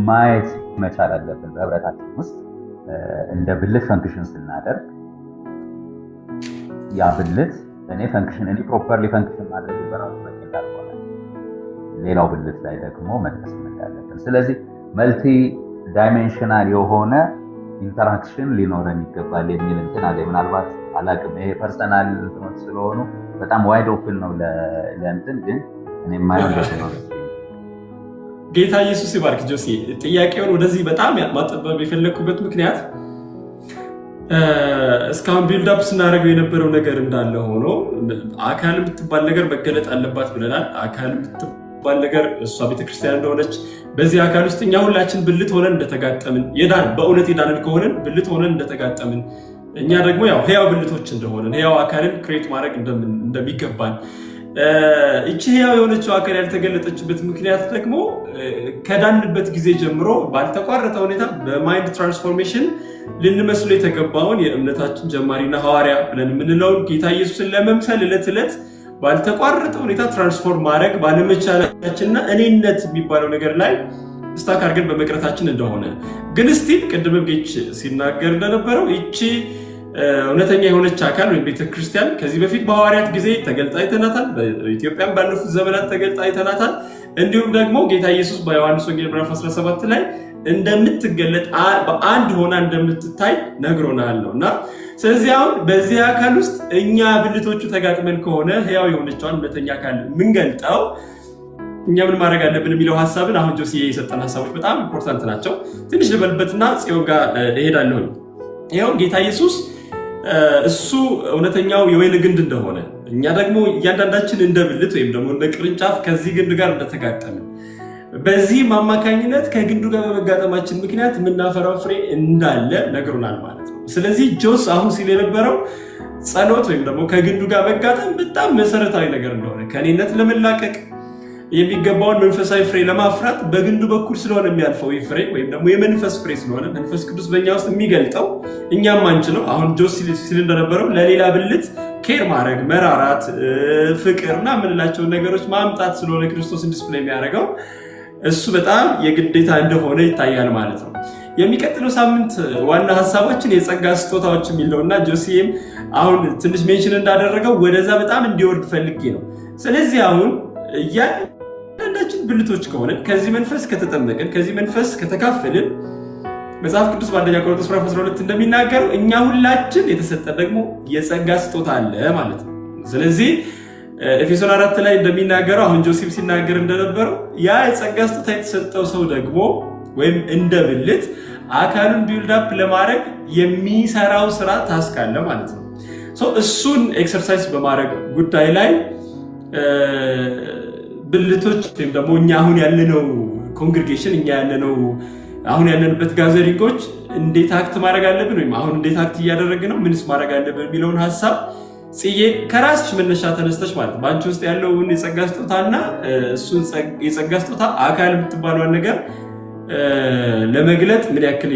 [SPEAKER 3] ማየት መቻል አለብን። በህብረታችን ውስጥ እንደ ብልት ፈንክሽን ስናደርግ ያ ብልት እኔ ፕሮፐርሊ ፈንክሽን ማድረግ በራሱ በቂ እንዳልሆነ ሌላው ብልት ላይ ደግሞ መድረስ እንዳለብን፣ ስለዚህ መልቲ ዳይሜንሽናል የሆነ ኢንተራክሽን ሊኖረን ይገባል የሚል እንትን አለ። ምናልባት አላቅም፣ ይሄ ፐርሰናል እንትኖች ስለሆኑ በጣም ዋይድ ኦፕን ነው ለእንትን፣ ግን እኔ የማየው ነው።
[SPEAKER 1] ጌታ ኢየሱስ ይባርክ። ጆሲ ጥያቄውን ወደዚህ በጣም ማጠበብ የፈለግኩበት ምክንያት እስካሁን ቢልድ አፕ ስናደርገው የነበረው ነገር እንዳለ ሆኖ አካል የምትባል ነገር መገለጥ አለባት ብለናል። አካል የምትባል ነገር እሷ ቤተክርስቲያን እንደሆነች በዚህ አካል ውስጥ እኛ ሁላችን ብልት ሆነን እንደተጋጠምን በእውነት የዳንን ከሆነን ብልት ሆነን እንደተጋጠምን እኛ ደግሞ ያው ህያው ብልቶች እንደሆነን ህያው አካልን ክሬት ማድረግ እንደሚገባን እቺ ህያው የሆነችው አካል ያልተገለጠችበት ምክንያት ደግሞ ከዳንበት ጊዜ ጀምሮ ባልተቋረጠ ሁኔታ በማይንድ ትራንስፎርሜሽን ልንመስሎ የተገባውን የእምነታችን ጀማሪና ሐዋርያ ብለን የምንለውን ጌታ ኢየሱስን ለመምሰል ዕለት ዕለት ባልተቋረጠ ሁኔታ ትራንስፎርም ማድረግ ባለመቻላችንና እኔነት የሚባለው ነገር ላይ ስታክ አድርገን በመቅረታችን እንደሆነ ግን ስቲል ቅድም ጌች ሲናገር እንደነበረው ይቺ እውነተኛ የሆነች አካል ወይም ቤተክርስቲያን ከዚህ በፊት በሐዋርያት ጊዜ ተገልጣ አይተናታል። በኢትዮጵያም ባለፉት ዘመናት ተገልጣ አይተናታል። እንዲሁም ደግሞ ጌታ ኢየሱስ በዮሐንስ ወንጌል ምዕራፍ 17 ላይ እንደምትገለጥ በአንድ ሆና እንደምትታይ ነግሮናል ነውና ስለዚህ አሁን በዚህ አካል ውስጥ እኛ ብልቶቹ ተጋጥመን ከሆነ ህያው የሆነችውን እውነተኛ አካል የምንገልጠው እኛ ምን ማድረግ አለብን የሚለው ሐሳብን አሁን ጆሲ የሰጠን ሐሳቦች በጣም ኢምፖርታንት ናቸው። ትንሽ ልበልበትና ጽዮን ጋር እሄዳለሁ። ይኸው ጌታ ኢየሱስ እሱ እውነተኛው የወይን ግንድ እንደሆነ እኛ ደግሞ እያንዳንዳችን እንደ ብልት ወይም ደግሞ እንደ ቅርንጫፍ ከዚህ ግንድ ጋር እንደተጋጠምን በዚህ አማካኝነት ከግንዱ ጋር በመጋጠማችን ምክንያት የምናፈራው ፍሬ እንዳለ ነግሮናል ማለት ነው። ስለዚህ ጆስ አሁን ሲል የነበረው ጸሎት ወይም ደግሞ ከግንዱ ጋር መጋጠም በጣም መሰረታዊ ነገር እንደሆነ ከኔነት ለመላቀቅ የሚገባውን መንፈሳዊ ፍሬ ለማፍራት በግንዱ በኩል ስለሆነ የሚያልፈው ይህ ፍሬ ወይም ደግሞ የመንፈስ ፍሬ ስለሆነ መንፈስ ቅዱስ በእኛ ውስጥ የሚገልጠው እኛም አንችለው አሁን ጆስ ሲል እንደነበረው ለሌላ ብልት ኬር ማድረግ፣ መራራት፣ ፍቅርና የምንላቸውን ነገሮች ማምጣት ስለሆነ ክርስቶስን ዲስፕሌይ የሚያደርገው እሱ በጣም የግዴታ እንደሆነ ይታያል ማለት ነው። የሚቀጥለው ሳምንት ዋና ሀሳባችን የጸጋ ስጦታዎች የሚለውና ጆሲም አሁን ትንሽ ሜንሽን እንዳደረገው ወደዛ በጣም እንዲወርድ ፈልጌ ነው። ስለዚህ አሁን እያንዳንዳችን ብልቶች ከሆነን ከዚህ መንፈስ ከተጠመቅን ከዚህ መንፈስ ከተካፈልን መጽሐፍ ቅዱስ በአንደኛ ቆሮንቶስ ምዕራፍ 12 እንደሚናገረው እኛ ሁላችን የተሰጠን ደግሞ የጸጋ ስጦታ አለ ማለት ነው። ስለዚህ ኤፌሶን 4 ላይ እንደሚናገረው አሁን ጆሴፍ ሲናገር እንደነበረው ያ የጸጋ ስጦታ የተሰጠው ሰው ደግሞ ወይም እንደ ብልት አካሉን ቢልድ አፕ ለማድረግ የሚሰራው ስራ ታስክ አለ ማለት ነው። እሱን ኤክሰርሳይዝ በማድረግ ጉዳይ ላይ ብልቶች ወይም ደግሞ እኛ አሁን ያለነው ኮንግሪጌሽን እኛ ያለነው አሁን ያለንበት ጋዘሪንጎች እንዴት አክት ማድረግ አለብን ወይም አሁን እንዴት አክት እያደረግን ነው ምንስ ማድረግ አለብን የሚለውን ሀሳብ ጽዬ ከራስሽ መነሻ ተነስተሽ ማለት በአንቺ ውስጥ ያለውን የጸጋ ስጦታና እሱን የጸጋ ስጦታ አካል የምትባለውን ነገር ለመግለጥ ምን ያክል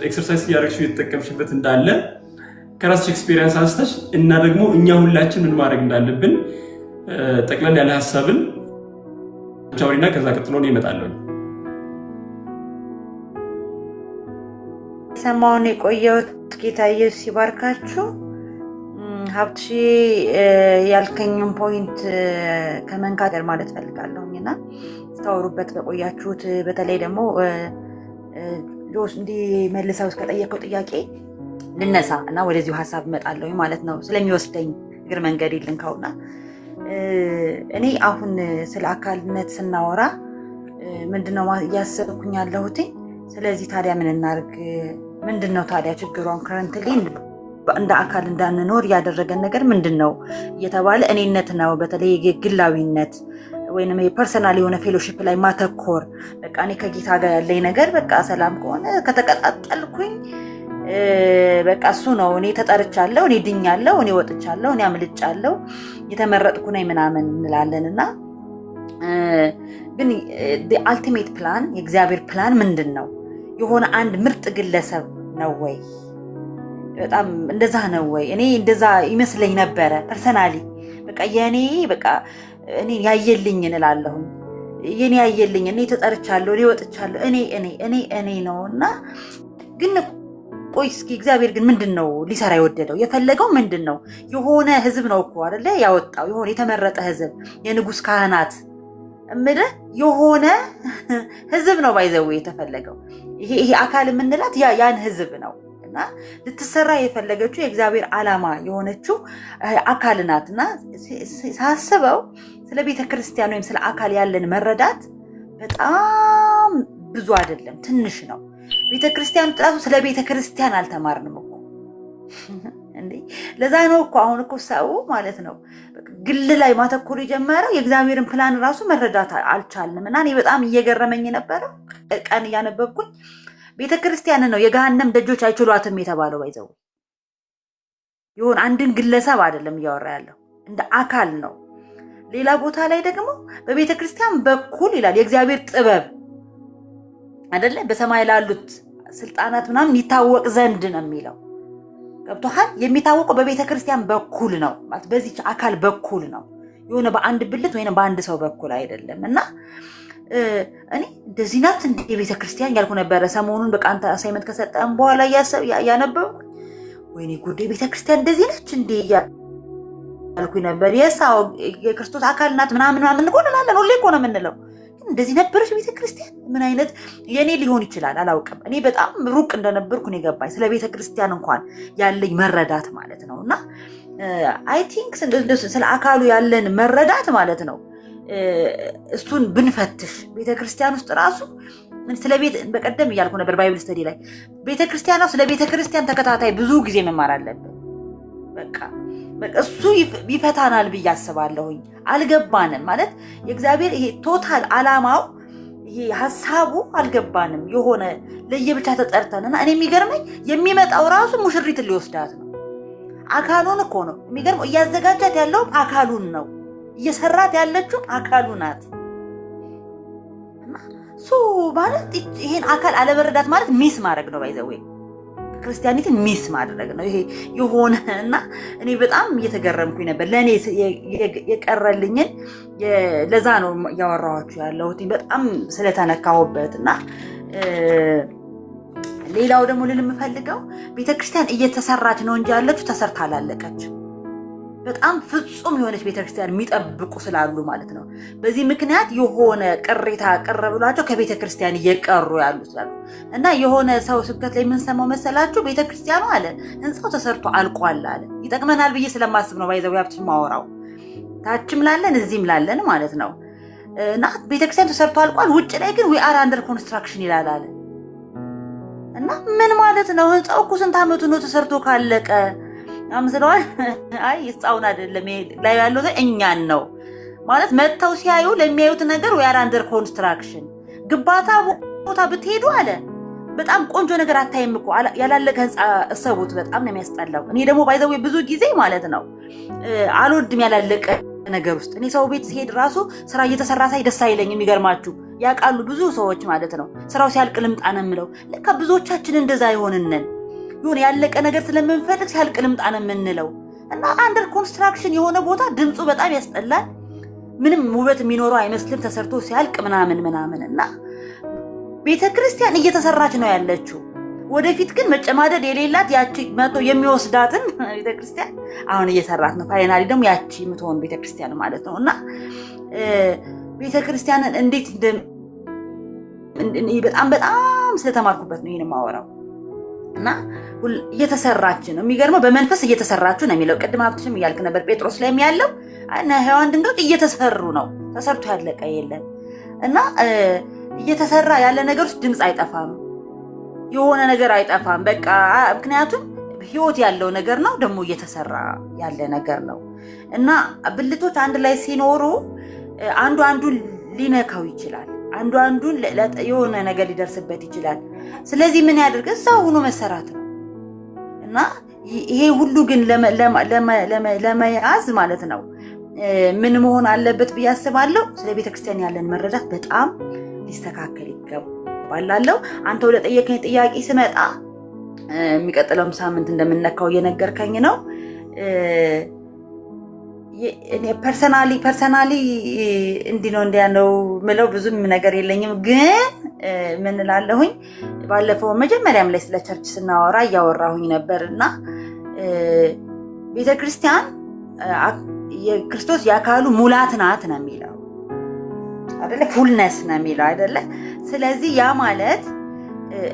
[SPEAKER 1] ኤክሰርሳይዝ እያደረግሽ የተጠቀምሽበት እንዳለ ከራስሽ ኤክስፔሪየንስ አንስተሽ እና ደግሞ እኛ ሁላችን ምን ማድረግ እንዳለብን ጠቅለል ያለ ሀሳብን ቻውሪና ከዛ ቀጥሎ ነው ይመጣለው።
[SPEAKER 5] ሰማውን የቆየሁት ጌታ ኢየሱስ ይባርካችሁ። ሀብትሽ ያልከኝን ፖይንት ከመንካገር ማለት ፈልጋለሁኝና ስታወሩበት በቆያችሁት በተለይ ደግሞ ጆስ እንዲመልሰው እስከጠየቀው ጥያቄ ልነሳ እና ወደዚሁ ሀሳብ እመጣለሁ ማለት ነው። ስለሚወስደኝ እግር መንገድ ይልንካውና እኔ አሁን ስለ አካልነት ስናወራ ምንድነው እያሰብኩኝ ያለሁት? ስለዚህ ታዲያ ምን እናርግ? ምንድነው ታዲያ ችግሯን ከረንትሊ እንደ አካል እንዳንኖር ያደረገን ነገር ምንድነው እየተባለ እኔነት ነው። በተለይ የግላዊነት ወይንም የፐርሰናል የሆነ ፌሎሺፕ ላይ ማተኮር በቃ እኔ ከጌታ ጋር ያለኝ ነገር በቃ ሰላም ከሆነ ከተቀጣጠልኩኝ በቃ እሱ ነው። እኔ ተጠርቻለሁ፣ እኔ ድኛለሁ፣ እኔ ወጥቻለሁ፣ እኔ አምልጫለሁ፣ የተመረጥኩ ነኝ ምናምን እንላለንና ግን the ultimate plan የእግዚአብሔር ፕላን ምንድን ነው? የሆነ አንድ ምርጥ ግለሰብ ነው ወይ? በጣም እንደዛ ነው ወይ? እኔ እንደዛ ይመስለኝ ነበረ ፐርሰናሊ። በቃ የኔ በቃ እኔ ያየልኝን እላለሁ። የኔ ያየልኝ እኔ ተጠርቻለሁ፣ እኔ ወጥቻለሁ፣ እኔ ነውና ግን ቆይ እስኪ እግዚአብሔር ግን ምንድነው ሊሰራ የወደደው የፈለገው ምንድነው? የሆነ ህዝብ ነው እኮ አይደለ ያወጣው፣ የሆነ የተመረጠ ህዝብ፣ የንጉስ ካህናት እምልህ የሆነ ህዝብ ነው ባይዘው የተፈለገው። ይሄ አካል የምንላት ያን ህዝብ ነው። እና ልትሰራ የፈለገችው የእግዚአብሔር ዓላማ የሆነችው አካል ናትና ሳስበው ስለ ቤተክርስቲያን ወይም ስለ አካል ያለን መረዳት በጣም ብዙ አይደለም፣ ትንሽ ነው። ቤተክርስቲያን ጥራቱ ስለ ቤተክርስቲያን አልተማርንም እኮ እንዴ። ለዛ ነው እኮ አሁን እኮ ሰው ማለት ነው ግል ላይ ማተኮር የጀመረው። የእግዚአብሔርን ፕላን ራሱ መረዳት አልቻልንም። እና እኔ በጣም እየገረመኝ የነበረው ቀን እያነበብኩኝ ቤተክርስቲያንን ነው የገሃነም ደጆች አይችሏትም የተባለው። ባይዘው ይሁን አንድን ግለሰብ አይደለም እያወራ ያለው እንደ አካል ነው። ሌላ ቦታ ላይ ደግሞ በቤተክርስቲያን በኩል ይላል የእግዚአብሔር ጥበብ አይደለ በሰማይ ላሉት ስልጣናት ምናምን ይታወቅ ዘንድ ነው የሚለው። ገብቶሃል? የሚታወቀው በቤተክርስቲያን በኩል ነው ማለት በዚህ አካል በኩል ነው፣ የሆነ በአንድ ብልት ወይንም በአንድ ሰው በኩል አይደለም። እና እኔ እንደዚህ ናት እንደ ቤተክርስቲያን ያልኩ ነበረ ሰሞኑን። በቃ አንተ አሳይመንት ከሰጠን በኋላ ያነበብኩ ወይኔ ጉዴ ቤተክርስቲያን እንደዚህ ነች እንዴ ያልኩ ነበር። የሳው የክርስቶስ አካል ናት ምናምን እንቆላለን ሁሌ እኮ ነው የምንለው። እንደዚህ ነበረች ቤተክርስቲያን። ምን አይነት የኔ ሊሆን ይችላል አላውቅም። እኔ በጣም ሩቅ እንደነበርኩ ነው የገባኝ ስለ ቤተክርስቲያን እንኳን ያለኝ መረዳት ማለት ነው። እና አይ ቲንክ ስለ አካሉ ያለን መረዳት ማለት ነው እሱን ብንፈትሽ ቤተክርስቲያን ውስጥ ራሱ ስለ ቤት በቀደም እያልኩ ነበር ባይብል ስተዲ ላይ ቤተክርስቲያን ነው ስለ ቤተክርስቲያን ተከታታይ ብዙ ጊዜ መማር አለብን። በቃ እሱ ይፈታናል ብዬ አስባለሁኝ። አልገባንም ማለት የእግዚአብሔር ይሄ ቶታል ዓላማው ይሄ ሐሳቡ አልገባንም። የሆነ ለየብቻ ተጠርተንና እኔ የሚገርመኝ የሚመጣው ራሱ ሙሽሪትን ሊወስዳት ነው። አካሉን እኮ ነው የሚገርመው። እያዘጋጃት ያለው አካሉን ነው፣ እየሰራት ያለችው አካሉ ናት። ሶ ማለት ይሄን አካል አለመረዳት ማለት ሚስ ማድረግ ነው። ባይዘው ክርስቲያኒቲን ሚስ ማድረግ ነው ይሄ የሆነ እና እኔ በጣም እየተገረምኩኝ ነበር። ለኔ የቀረልኝን ለዛ ነው ያወራኋችሁ ያለሁት በጣም ስለተነካሁበት። እና ሌላው ደግሞ ልል የምፈልገው ቤተክርስቲያን እየተሰራች ነው እንጂ ያለችው ተሰርታ አላለቀች። በጣም ፍጹም የሆነች ቤተክርስቲያን የሚጠብቁ ስላሉ ማለት ነው። በዚህ ምክንያት የሆነ ቅሬታ ቅር ብሏቸው ከቤተክርስቲያን እየቀሩ ያሉ ስላሉ እና የሆነ ሰው ስብከት ላይ የምንሰማው መሰላችሁ ቤተክርስቲያኑ አለ ህንፃው ተሰርቶ አልቋል አለ። ይጠቅመናል ብዬ ስለማስብ ነው ባይዘው ያብት ማወራው ታችም ላለን እዚህም ላለን ማለት ነው። እና ቤተክርስቲያን ተሰርቶ አልቋል፣ ውጭ ላይ ግን we are under construction ይላል አለ። እና ምን ማለት ነው? ህንፃው እኮ ስንት ዓመቱ ነው ተሰርቶ ካለቀ? አምስለዋል። አይ ይጻውን አይደለም ላይ ያለው እኛን ነው ማለት መተው ሲያዩ ለሚያዩት ነገር we are under construction። ግንባታ ቦታ ብትሄዱ አለ በጣም ቆንጆ ነገር አታይም እኮ ያላለቀ ህንፃ እሰቡት። በጣም ነው የሚያስጠላው። እኔ ደግሞ ባይዘው ብዙ ጊዜ ማለት ነው አልወድም ያላለቀ ነገር ውስጥ። እኔ ሰው ቤት ሲሄድ ራሱ ስራ እየተሰራ ሳይ ደስ አይለኝም። የሚገርማችሁ ያውቃሉ ብዙ ሰዎች ማለት ነው ስራው ሲያልቅ ልምጣ ነው የምለው። ለካ ብዙዎቻችን እንደዛ ይሆንነን ይሁን ያለቀ ነገር ስለምንፈልግ ሲያልቅ ልምጣ ነው የምንለው። እና አንደር ኮንስትራክሽን የሆነ ቦታ ድምፁ በጣም ያስጠላል። ምንም ውበት የሚኖረው አይመስልም ተሰርቶ ሲያልቅ ምናምን። እና ቤተክርስቲያን እየተሰራች ነው ያለችው። ወደፊት ግን መጨማደድ የሌላት ያቺ መቶ የሚወስዳትን ቤተክርስቲያን አሁን እየሰራት ነው። ፋይናሊ ደግሞ ያቺ የምትሆን ቤተክርስቲያን ማለት ነው። እና ቤተክርስቲያንን እንዴት በጣም ስለተማርኩበት ነው ይሄን ማወራው። እና እየተሰራች ነው። የሚገርመው በመንፈስ እየተሰራች ነው የሚለው ቅድም ሀብትሽም እያልክ ነበር። ጴጥሮስ ላይም ያለው እና ሔዋን ድንጋዮች እየተሰሩ ነው፣ ተሰርቶ ያለቀ የለም። እና እየተሰራ ያለ ነገር ውስጥ ድምፅ አይጠፋም፣ የሆነ ነገር አይጠፋም። በቃ ምክንያቱም ህይወት ያለው ነገር ነው፣ ደግሞ እየተሰራ ያለ ነገር ነው። እና ብልቶች አንድ ላይ ሲኖሩ አንዱ አንዱን ሊነካው ይችላል፣ አንዱ አንዱን የሆነ ነገር ሊደርስበት ይችላል። ስለዚህ ምን ያደርግ እዛው ሆኖ መሰራት ነው። እና ይሄ ሁሉ ግን ለመያዝ ማለት ነው ምን መሆን አለበት ብዬ አስባለሁ? ስለ ቤተክርስቲያን ያለን መረዳት በጣም ሊስተካከል ይገባል። ይገባላለው። አንተ ወደ ጠየቀኝ ጥያቄ ስመጣ የሚቀጥለውም ሳምንት እንደምንነካው እየነገርከኝ ነው። እኔ ፐርሰናሊ እንዲህ ነው እንዲያ ነው ምለው ብዙም ነገር የለኝም። ግን ምን እላለሁኝ ባለፈው መጀመሪያም ላይ ስለ ቸርች ስናወራ እያወራሁኝ ነበርና ቤተክርስቲያን የክርስቶስ የአካሉ ሙላት ናት ነው የሚለው አይደለ? ፉልነስ ነው የሚለው አይደለ? ስለዚህ ያ ማለት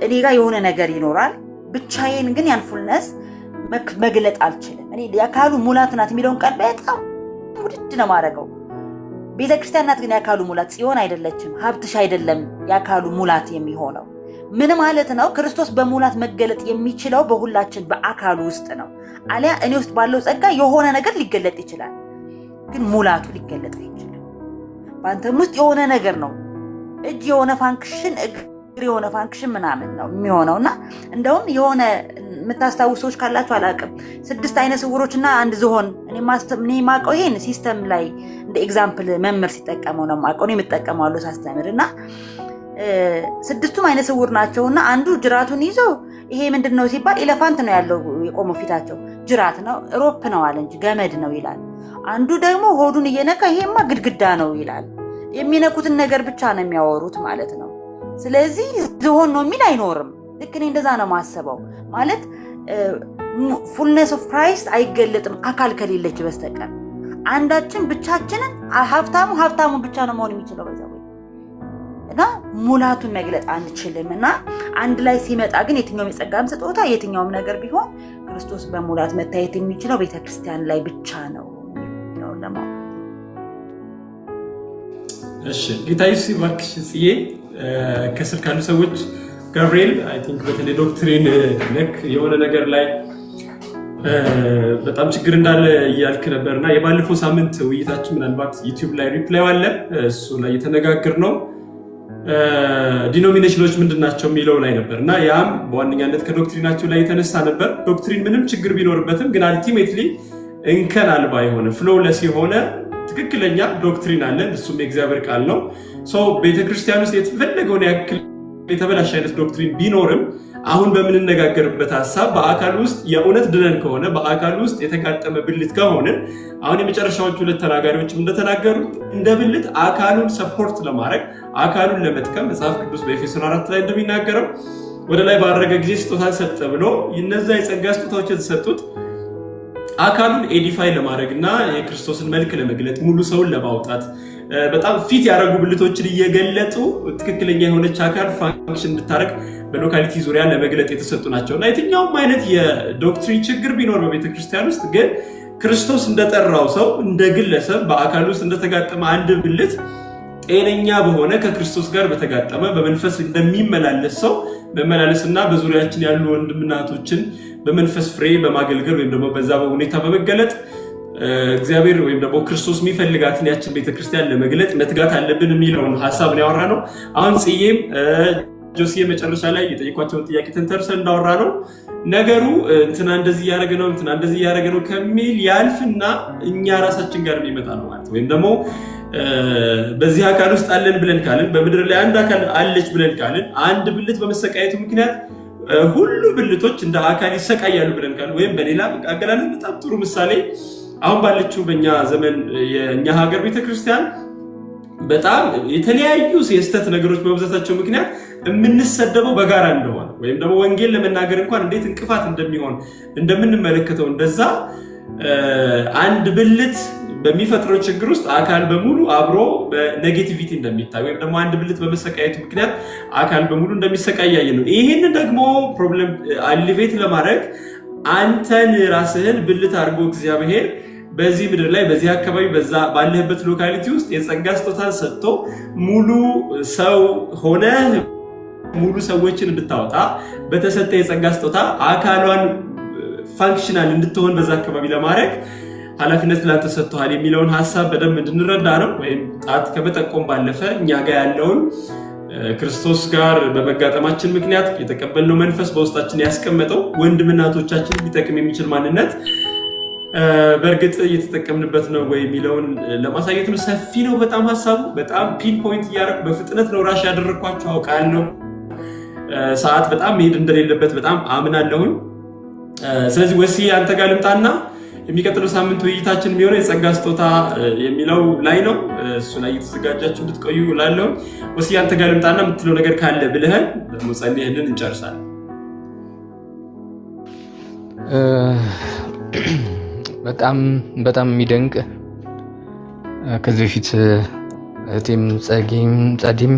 [SPEAKER 5] እኔ ጋር የሆነ ነገር ይኖራል፣ ብቻዬን ግን ያን ፉልነስ መግለጥ አልችልም። እኔ የአካሉ ሙላት ናት የሚለውን ቃል በጣም ውድድ ነው ማድረገው። ቤተክርስቲያን ናት ግን የአካሉ ሙላት፣ ጽዮን አይደለችም፣ ሀብትሽ አይደለም የአካሉ ሙላት የሚሆነው። ምን ማለት ነው? ክርስቶስ በሙላት መገለጥ የሚችለው በሁላችን በአካሉ ውስጥ ነው። አሊያ እኔ ውስጥ ባለው ጸጋ የሆነ ነገር ሊገለጥ ይችላል፣ ግን ሙላቱ ሊገለጥ አይችልም። በአንተም ውስጥ የሆነ ነገር ነው፣ እጅ የሆነ ፋንክሽን፣ እግር የሆነ ፋንክሽን ምናምን ነው የሚሆነውና እንደውም የሆነ የምታስታውሱ ሰዎች ካላችሁ አላውቅም፣ 6 አይነ ስውሮችና አንድ ዝሆን እኔ ማውቀው ይሄን ሲስተም ላይ እንደ ኤግዛምፕል መምህር ሲጠቀመው ነው ማውቀው። እኔ የምጠቀመው አለው ሳስተምርና 6ቱም አይነ ስውር ናቸውና አንዱ ጅራቱን ይዞ ይሄ ምንድነው ሲባል ኤሌፋንት ነው ያለው የቆመው ፊታቸው፣ ጅራት ነው ሮፕ ነው አለ እንጂ ገመድ ነው ይላል። አንዱ ደግሞ ሆዱን እየነካ ይሄማ ግድግዳ ነው ይላል። የሚነኩትን ነገር ብቻ ነው የሚያወሩት ማለት ነው። ስለዚህ ዝሆን ነው የሚል አይኖርም። ልክ እኔ እንደዛ ነው ማሰበው። ማለት ፉልነስ ኦፍ ክራይስት አይገለጥም አካል ከሌለች በስተቀር። አንዳችን ብቻችንን ሀብታሙ ብቻ ነው መሆን የሚችለው በዛ ወይ እና ሙላቱን መግለጥ አንችልም። እና አንድ ላይ ሲመጣ ግን የትኛውም የጸጋም ስጦታ የትኛውም ነገር ቢሆን ክርስቶስ በሙላት መታየት የሚችለው ቤተክርስቲያን ላይ ብቻ ነው ለማለት።
[SPEAKER 1] እሺ ጌታ ኢየሱስ ይባርክሽ ጽዬ። ከስር ካሉ ሰዎች ገብርኤል አይ ቲንክ በተለይ ዶክትሪን ነክ የሆነ ነገር ላይ በጣም ችግር እንዳለ እያልክ ነበርና የባለፈው ሳምንት ውይይታችን ምናልባት ዩቲዩብ ላይ ሪፕላይ አለ፣ እሱ ላይ የተነጋገርነው ዲኖሚኔሽኖች ምንድናቸው የሚለው ላይ ነበርና ያም በዋነኛነት ከዶክትሪናቸው ላይ የተነሳ ነበር። ዶክትሪን ምንም ችግር ቢኖርበትም ግን አልቲሜትሊ እንከን አልባ የሆነ ፍሎውለስ የሆነ ትክክለኛ ዶክትሪን አለን፣ እሱም የእግዚአብሔር ቃል ነው። ቤተክርስቲያን ውስጥ የተፈለገውን ያክል የተበላሸ አይነት ዶክትሪን ቢኖርም አሁን በምንነጋገርበት ሐሳብ በአካል ውስጥ የእውነት ድነን ከሆነ በአካል ውስጥ የተጋጠመ ብልት ከሆነ አሁን የመጨረሻዎቹ 2 ተናጋሪዎችም እንደተናገሩት እንደ ብልት አካሉን ሰፖርት ለማድረግ አካሉን ለመጥቀም መጽሐፍ ቅዱስ በኤፌሶን 4 ላይ እንደሚናገረው ወደ ላይ ባረገ ጊዜ ስጦታን ሰጠ ብሎ እነዛ የጸጋ ስጦታዎች የተሰጡት አካሉን ኤዲፋይ ለማድረግና የክርስቶስን መልክ ለመግለጥ ሙሉ ሰውን ለማውጣት በጣም ፊት ያደረጉ ብልቶችን እየገለጡ ትክክለኛ የሆነች አካል ፋንክሽን እንድታረግ በሎካሊቲ ዙሪያ ለመግለጥ የተሰጡ ናቸው። እና የትኛውም አይነት የዶክትሪን ችግር ቢኖር በቤተክርስቲያን ውስጥ ግን ክርስቶስ እንደጠራው ሰው እንደ ግለሰብ በአካል ውስጥ እንደተጋጠመ አንድ ብልት ጤነኛ በሆነ ከክርስቶስ ጋር በተጋጠመ በመንፈስ እንደሚመላለስ ሰው መመላለስና በዙሪያችን ያሉ ወንድምና እህቶችን በመንፈስ ፍሬ በማገልገል ወይም ደግሞ በዛ ሁኔታ በመገለጥ እግዚአብሔር ወይም ደግሞ ክርስቶስ የሚፈልጋትን ያችን ቤተክርስቲያን ለመግለጥ መትጋት አለብን የሚለውን ሐሳብ ነው ያወራ ነው። አሁን ጽዬም ጆሲዬ መጨረሻ ላይ የጠየኳቸውን ጥያቄ ተንተርሰን እንዳወራ ነው ነገሩ እንትና እንደዚህ ያደረገ ነው እንትና እንደዚህ ያደረገ ነው ከሚል ያልፍና እኛ ራሳችን ጋር የሚመጣ ነው ማለት ወይም ደግሞ በዚህ አካል ውስጥ አለን ብለን ካልን በምድር ላይ አንድ አካል አለች ብለን ካልን አንድ ብልት በመሰቃየቱ ምክንያት ሁሉ ብልቶች እንደ አካል ይሰቃያሉ ብለን ካልን ወይም በሌላ አገላለጽ በጣም ጥሩ ምሳሌ አሁን ባለችው በእኛ ዘመን የእኛ ሀገር ቤተክርስቲያን በጣም የተለያዩ የስተት ነገሮች በመብዛታቸው ምክንያት የምንሰደበው በጋራ እንደሆነ ወይም ደግሞ ወንጌል ለመናገር እንኳን እንዴት እንቅፋት እንደሚሆን እንደምንመለከተው እንደዛ አንድ ብልት በሚፈጥረው ችግር ውስጥ አካል በሙሉ አብሮ በኔጌቲቪቲ እንደሚታይ ወይም ደግሞ አንድ ብልት በመሰቃየቱ ምክንያት አካል በሙሉ እንደሚሰቃያየ ነው። ይሄን ደግሞ ፕሮብለም አሊቬት ለማድረግ አንተን ራስህን ብልት አድርጎ እግዚአብሔር በዚህ ምድር ላይ በዚህ አካባቢ በዛ ባለህበት ሎካሊቲ ውስጥ የጸጋ ስጦታን ሰጥቶ ሙሉ ሰው ሆነ ሙሉ ሰዎችን እንድታወጣ በተሰጠ የጸጋ ስጦታ አካሏን ፋንክሽናል እንድትሆን በዛ አካባቢ ለማድረግ ኃላፊነት ላንተ ሰጥቷል የሚለውን ሐሳብ በደንብ እንድንረዳ ነው። ወይም ጣት ከመጠቆም ባለፈ እኛ ጋር ያለውን ክርስቶስ ጋር በመጋጠማችን ምክንያት የተቀበልነው መንፈስ በውስጣችን ያስቀመጠው ወንድምናቶቻችን ሊጠቅም የሚችል ማንነት በእርግጥ እየተጠቀምንበት ነው ወይ የሚለውን ለማሳየት ነው። ሰፊ ነው በጣም ሐሳቡ። በጣም ፒን ፖይንት እያደረኩ በፍጥነት ነው ራሽ ያደረኳቸው አውቃለሁ። ሰዓት በጣም መሄድ እንደሌለበት በጣም አምናለሁኝ። ስለዚህ ወሲ አንተ ጋር ልምጣና የሚቀጥለው ሳምንት ውይይታችን የሚሆነው የጸጋ ስጦታ የሚለው ላይ ነው። እሱ ላይ እየተዘጋጃችሁ እንድትቆዩ እላለሁ። ወሲ አንተ ጋር ልምጣና የምትለው ነገር ካለ ብለህን ደግሞ ጸልየልን እንጨርሳለን።
[SPEAKER 4] በጣም በጣም የሚደንቅ ከዚህ በፊት እህቴም ጸዲም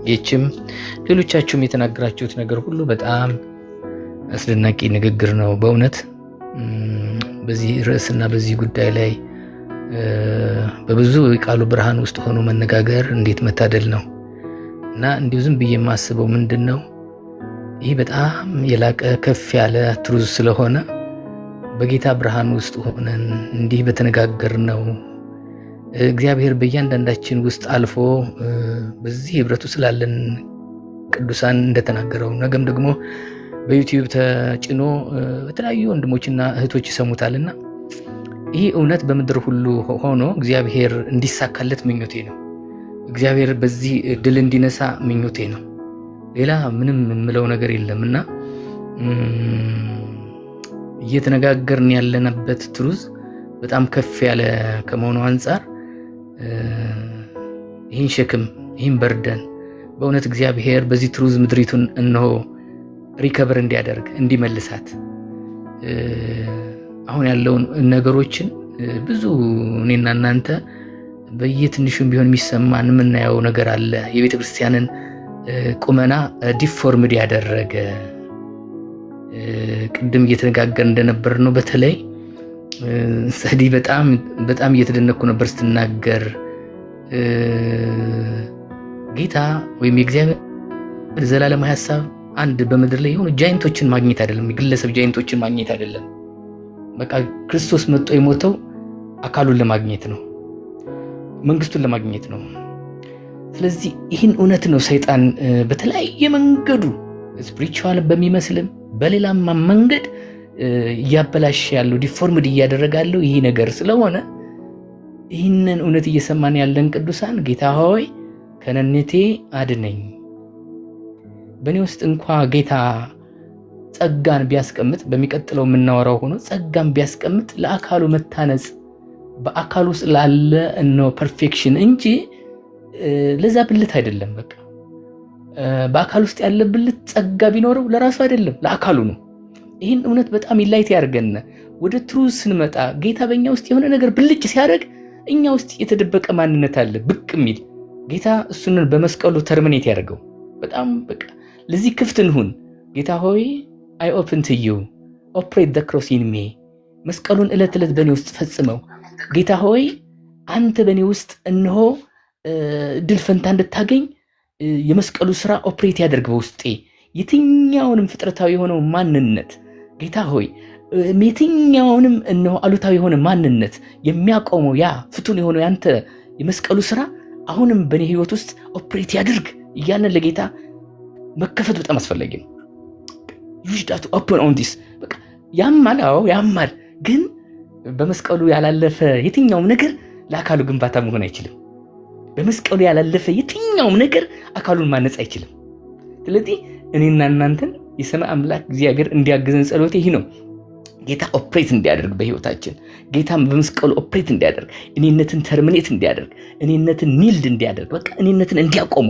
[SPEAKER 4] ጌችም ሌሎቻችሁም የተናገራችሁት ነገር ሁሉ በጣም አስደናቂ ንግግር ነው በእውነት። በዚህ ርዕስና በዚህ ጉዳይ ላይ በብዙ የቃሉ ብርሃን ውስጥ ሆኖ መነጋገር እንዴት መታደል ነው። እና እንዲሁ ዝም ብዬ የማስበው ምንድነው ይህ በጣም የላቀ ከፍ ያለ ትሩዝ ስለሆነ በጌታ ብርሃን ውስጥ ሆነን እንዲህ በተነጋገር ነው እግዚአብሔር በእያንዳንዳችን ውስጥ አልፎ በዚህ ህብረቱ ስላለን ቅዱሳን እንደተናገረው ነገም ደግሞ በዩቲዩብ ተጭኖ በተለያዩ ወንድሞችና እህቶች ይሰሙታልና ይህ እውነት በምድር ሁሉ ሆኖ እግዚአብሔር እንዲሳካለት ምኞቴ ነው። እግዚአብሔር በዚህ ድል እንዲነሳ ምኞቴ ነው። ሌላ ምንም የምለው ነገር የለምና እየተነጋገርን ያለንበት ትሩዝ በጣም ከፍ ያለ ከመሆኑ አንፃር ይህን ሸክም ይህን በርደን በእውነት እግዚአብሔር በዚህ ትሩዝ ምድሪቱን እነሆ ሪከቨር እንዲያደርግ እንዲመልሳት አሁን ያለውን ነገሮችን ብዙ እኔና እናንተ በየትንሹም ቢሆን የሚሰማን የምናየው ነገር አለ። የቤተ ክርስቲያንን ቁመና ዲፎርምድ ያደረገ ቅድም እየተነጋገር እንደነበር ነው። በተለይ ሰዲ በጣም እየተደነኩ ነበር ስትናገር ጌታ ወይም የእግዚአብሔር ዘላለማዊ ሐሳብ አንድ በምድር ላይ የሆኑ ጃይንቶችን ማግኘት አይደለም፣ የግለሰብ ጃይንቶችን ማግኘት አይደለም። በቃ ክርስቶስ መጥቶ የሞተው አካሉን ለማግኘት ነው፣ መንግስቱን ለማግኘት ነው። ስለዚህ ይህን እውነት ነው ሰይጣን በተለያየ መንገዱ ስፒሪቹዋል በሚመስልም በሌላም መንገድ እያበላሽ ያለው ዲፎርምድ እያደረጋለው ይህ ነገር ስለሆነ ይህንን እውነት እየሰማን ያለን ቅዱሳን ጌታ ሆይ ከነነቴ አድነኝ። በእኔ ውስጥ እንኳ ጌታ ጸጋን ቢያስቀምጥ በሚቀጥለው የምናወራው ሆኖ ጸጋን ቢያስቀምጥ ለአካሉ መታነጽ በአካሉ ውስጥ ላለ ነው ፐርፌክሽን እንጂ ለዛ ብልት አይደለም። በቃ በአካል ውስጥ ያለ ብልት ጸጋ ቢኖረው ለራሱ አይደለም ለአካሉ ነው። ይህን እውነት በጣም ይላይት ያርገን። ወደ ትሩዝ ስንመጣ ጌታ በእኛ ውስጥ የሆነ ነገር ብልጭ ሲያደርግ እኛ ውስጥ የተደበቀ ማንነት አለ ብቅ የሚል ጌታ እሱንን በመስቀሉ ተርሚኔት ያደርገው። በጣም በቃ ለዚህ ክፍት እንሁን። ጌታ ሆይ አይ ኦፕን ቱ ዩ ኦፕሬት ዘ ክሮስ ኢን ሚ። መስቀሉን ዕለት ዕለት በእኔ ውስጥ ፈጽመው። ጌታ ሆይ አንተ በእኔ ውስጥ እነሆ ድል ፈንታ እንድታገኝ የመስቀሉ ስራ ኦፕሬት ያደርግ በውስጤ። የትኛውንም ፍጥረታዊ የሆነው ማንነት ጌታ ሆይ የትኛውንም እነሆ አሉታዊ የሆነ ማንነት የሚያቆመው ያ ፍቱን የሆነው ያንተ የመስቀሉ ስራ አሁንም በእኔ ህይወት ውስጥ ኦፕሬት ያድርግ እያለን ለጌታ መከፈት በጣም አስፈላጊ ነው። ዩዥዳቱ ኦፕን ኦን ዲስ በቃ ያማል። አዎ ያማል፣ ግን በመስቀሉ ያላለፈ የትኛውም ነገር ለአካሉ ግንባታ መሆን አይችልም። በመስቀሉ ያላለፈ የትኛውም ነገር አካሉን ማነጽ አይችልም። ስለዚህ እኔና እናንተን የሰማይ አምላክ እግዚአብሔር እንዲያግዘን ጸሎቴ ይህ ነው። ጌታ ኦፕሬት እንዲያደርግ በህይወታችን ጌታ በመስቀሉ ኦፕሬት እንዲያደርግ እኔነትን ተርሚኔት እንዲያደርግ እኔነትን ኒልድ እንዲያደርግ በቃ እኔነትን እንዲያቆሙ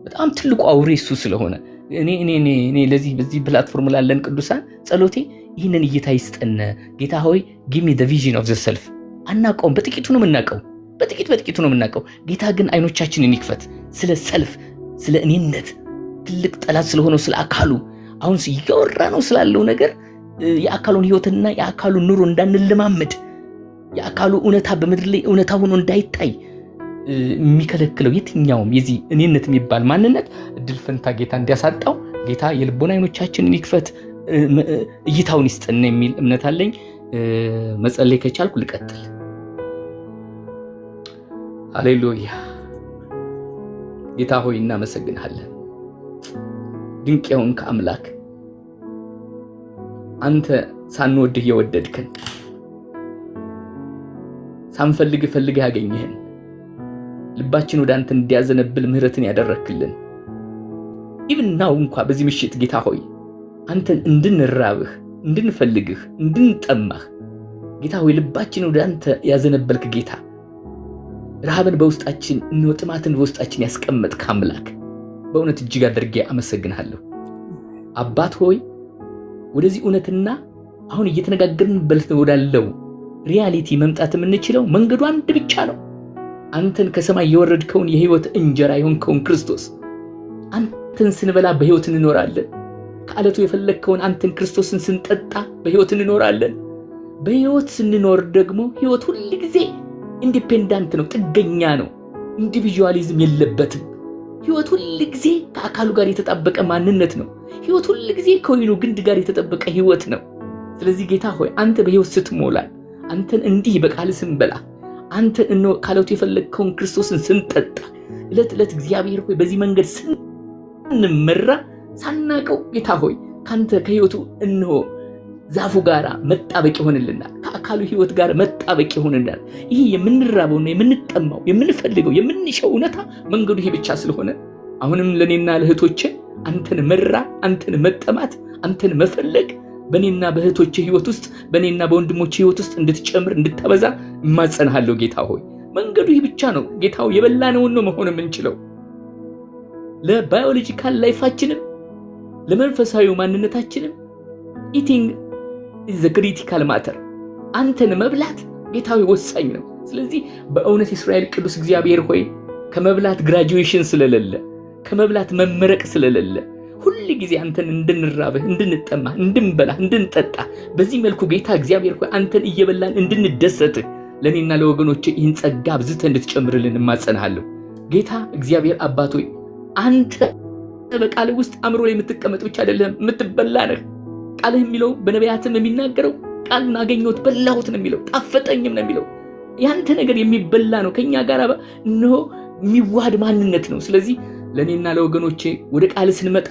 [SPEAKER 4] በጣም ትልቁ አውሬ እሱ ስለሆነ እኔ ለዚህ በዚህ ፕላትፎርም ላለን ቅዱሳን ጸሎቴ ይህንን እይታ ይስጠን። ጌታ ሆይ ጊቭ ሚ ዘ ቪዥን ኦፍ ዘ ሰልፍ። አናውቀውም፣ በጥቂቱ ነው የምናውቀው፣ በጥቂቱ ነው የምናውቀው። ጌታ ግን አይኖቻችንን ይክፈት። ስለ ሰልፍ ስለ እኔነት ትልቅ ጠላት ስለሆነው ስለ አካሉ አሁን እያወራ ነው ስላለው ነገር የአካሉን ህይወትና የአካሉን ኑሮ እንዳንለማመድ የአካሉ እውነታ በምድር ላይ እውነታ ሆኖ እንዳይታይ የሚከለክለው የትኛውም የዚህ እኔነት የሚባል ማንነት እድል ፈንታ ጌታ እንዲያሳጣው ጌታ የልቦና አይኖቻችንን ይክፈት፣ እይታውን ይስጠን የሚል እምነት አለኝ። መጸለይ ከቻልኩ ልቀጥል። ሃሌሉያ። ጌታ ሆይ እናመሰግንሃለን። ድንቅ የሆንክ አምላክ አንተ ሳንወድህ የወደድከን ሳንፈልግ ፈልገህ ያገኘህን ልባችን ወደ አንተ እንዲያዘነብል ምህረትን ያደረክልን ይብናው እንኳን በዚህ ምሽት ጌታ ሆይ አንተን እንድንራብህ እንድንፈልግህ እንድንጠማህ ጌታ ሆይ ልባችን ወደ አንተ ያዘነበልክ ጌታ ረሃብን በውስጣችን ጥማትን በውስጣችን ያስቀመጥክ አምላክ በእውነት እጅግ አድርጌ አመሰግንሃለሁ። አባት ሆይ ወደዚህ እውነትና አሁን እየተነጋገርንበት ወዳለው ሪያሊቲ መምጣት የምንችለው መንገዱ አንድ ብቻ ነው። አንተን ከሰማይ የወረድከውን የህይወት እንጀራ የሆንከውን ክርስቶስ አንተን ስንበላ በህይወት እንኖራለን። ከዓለቱ የፈለግከውን አንተን ክርስቶስን ስንጠጣ በህይወት እንኖራለን። በህይወት ስንኖር ደግሞ ህይወት ሁሉ ጊዜ ኢንዲፔንዳንት ነው፣ ጥገኛ ነው፣ ኢንዲቪጁዋሊዝም የለበትም። ህይወት ሁሉ ጊዜ ከአካሉ ጋር የተጣበቀ ማንነት ነው። ህይወት ሁሉ ጊዜ ከወይኑ ግንድ ጋር የተጣበቀ ህይወት ነው። ስለዚህ ጌታ ሆይ አንተ በህይወት ስትሞላን አንተን እንዲህ በቃል ስንበላ አንተን ከዓለቱ የፈለግከውን ክርስቶስን ስንጠጣ ዕለት ዕለት እግዚአብሔር ሆይ በዚህ መንገድ ስንመራ ሳናቀው ጌታ ሆይ ካንተ ከህይወቱ ዛፉ ጋር መጣበቅ ይሆንልናል። ከአካሉ ህይወት ጋር መጣበቅ ይሆንልናል። ይሄ የምንራበውና የምንጠማው የምንፈልገው የምንሻው እውነታ መንገዱ ይሄ ብቻ ስለሆነ አሁንም ለኔና ለእህቶቼ አንተን መራ አንተን መጠማት አንተን መፈለግ በኔና በእህቶቼ ህይወት ውስጥ በኔና በወንድሞቼ ህይወት ውስጥ እንድትጨምር እንድታበዛ እማጸንሃለሁ ጌታ ሆይ። መንገዱ ይሄ ብቻ ነው ጌታ ሆይ። የበላነውን ነው መሆን የምንችለው። ለባዮሎጂካል ላይፋችንም ለመንፈሳዊ ማንነታችንም ኢቲንግ is the critical matter። አንተን መብላት ጌታ ሆይ ወሳኝ ነው። ስለዚህ በእውነት እስራኤል ቅዱስ እግዚአብሔር ሆይ ከመብላት ግራጁዌሽን ስለሌለ ከመብላት መመረቅ ስለሌለ ሁሉ ጊዜ አንተን እንድንራብህ እንድንጠማ እንድንበላ እንድንጠጣ በዚህ መልኩ ጌታ እግዚአብሔር ሆይ አንተን እየበላን እንድንደሰት ለኔና ለወገኖቼ ይህን ጸጋ ብዝተህ እንድትጨምርልን እማጸንሃለሁ ጌታ እግዚአብሔር አባት ሆይ። አንተ በቃል ውስጥ አምሮ ላይ የምትቀመጥ ብቻ አይደለም የምትበላ ነህ። ቃልህ የሚለው በነቢያትም የሚናገረው ቃልን አገኘሁት በላሁት ነው የሚለው፣ ጣፈጠኝም ነው የሚለው። ያንተ ነገር የሚበላ ነው፣ ከኛ ጋር ነው የሚዋሃድ ማንነት ነው። ስለዚህ ለኔና ለወገኖቼ ወደ ቃል ስንመጣ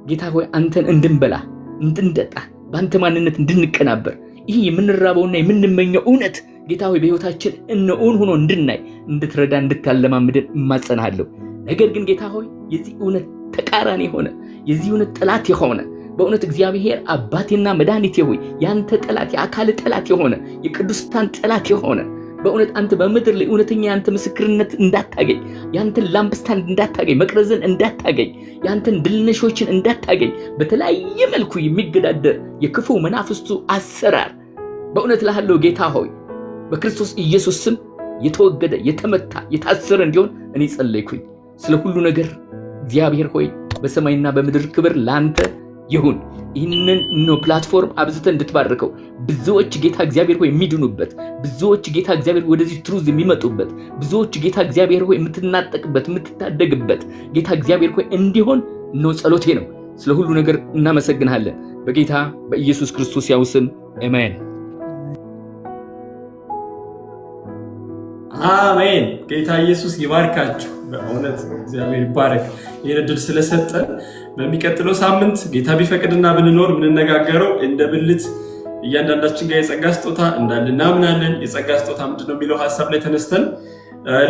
[SPEAKER 4] ጌታ ሆይ አንተን እንድንበላ እንድንጠጣ በአንተ ማንነት እንድንቀናበር ይሄ የምንራበውና የምንመኘው እውነት ጌታ ሆይ በህይወታችን እውን ሆኖ እንድናይ እንድትረዳ እንድታለማምደን እማጸንሃለሁ። ነገር ግን ጌታ ሆይ የዚህ እውነት ተቃራኒ የሆነ የዚህ እውነት ጠላት የሆነ በእውነት እግዚአብሔር አባቴና መድኃኒቴ ሆይ ያንተ ጠላት የአካል ጠላት የሆነ የቅዱሳን ጠላት የሆነ በእውነት አንተ በምድር ላይ እውነተኛ ያንተ ምስክርነት እንዳታገኝ ያንተን ላምብስታን እንዳታገኝ መቅረዝን እንዳታገኝ ያንተን ድልነሾችን እንዳታገኝ በተለያየ መልኩ የሚገዳደር የክፉ መናፍስቱ አሰራር በእውነት ላለው ጌታ ሆይ በክርስቶስ ኢየሱስ ስም የተወገደ የተመታ የታሰረ እንዲሆን እኔ ጸለይኩኝ። ስለ ሁሉ ነገር እግዚአብሔር ሆይ በሰማይና በምድር ክብር ላንተ ይሁን። ይህንን ፕላትፎርም አብዝተህ እንድትባርከው ብዙዎች ጌታ እግዚአብሔር ሆይ የሚድኑበት ብዙዎች ጌታ እግዚአብሔር ወደዚህ ትሩዝ የሚመጡበት ብዙዎች ጌታ እግዚአብሔር ሆይ የምትናጠቅበት የምትታደግበት ጌታ እግዚአብሔር ሆይ እንዲሆን ጸሎቴ ነው። ስለ ሁሉ ነገር እናመሰግናለን በጌታ በኢየሱስ ክርስቶስ ያው ስም አሜን።
[SPEAKER 1] አሜን። ጌታ ኢየሱስ ይባርካችሁ። በእውነት እግዚአብሔር ይባረክ ይህን ዕድል ስለሰጠን። በሚቀጥለው ሳምንት ጌታ ቢፈቅድና ብንኖር የምንነጋገረው እንደ ብልት እያንዳንዳችን ጋር የጸጋ ስጦታ እንዳለ እናምናለን። የጸጋ ስጦታ ምንድነው የሚለው ሐሳብ ላይ ተነስተን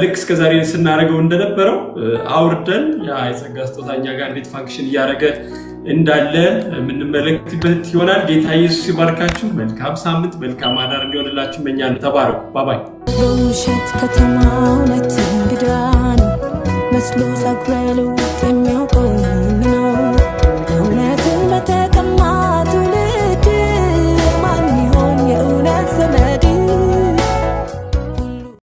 [SPEAKER 1] ልክ እስከዛሬ ስናደርገው እንደነበረው አውርደን ያ የጸጋ ስጦታ እኛ ጋር እንዴት ፋንክሽን እያደረገ እንዳለ የምንመለከትበት ይሆናል። ጌታ ኢየሱስ ይባርካችሁ። መልካም ሳምንት መልካም አዳር እንዲሆንላችሁ እመኛለሁ። ተባረኩ። ባባይ።
[SPEAKER 6] በውሸት ከተማው ላይ እንግዳ ነው መስሎ ጸጉረ ልውጥ የሚያውቀው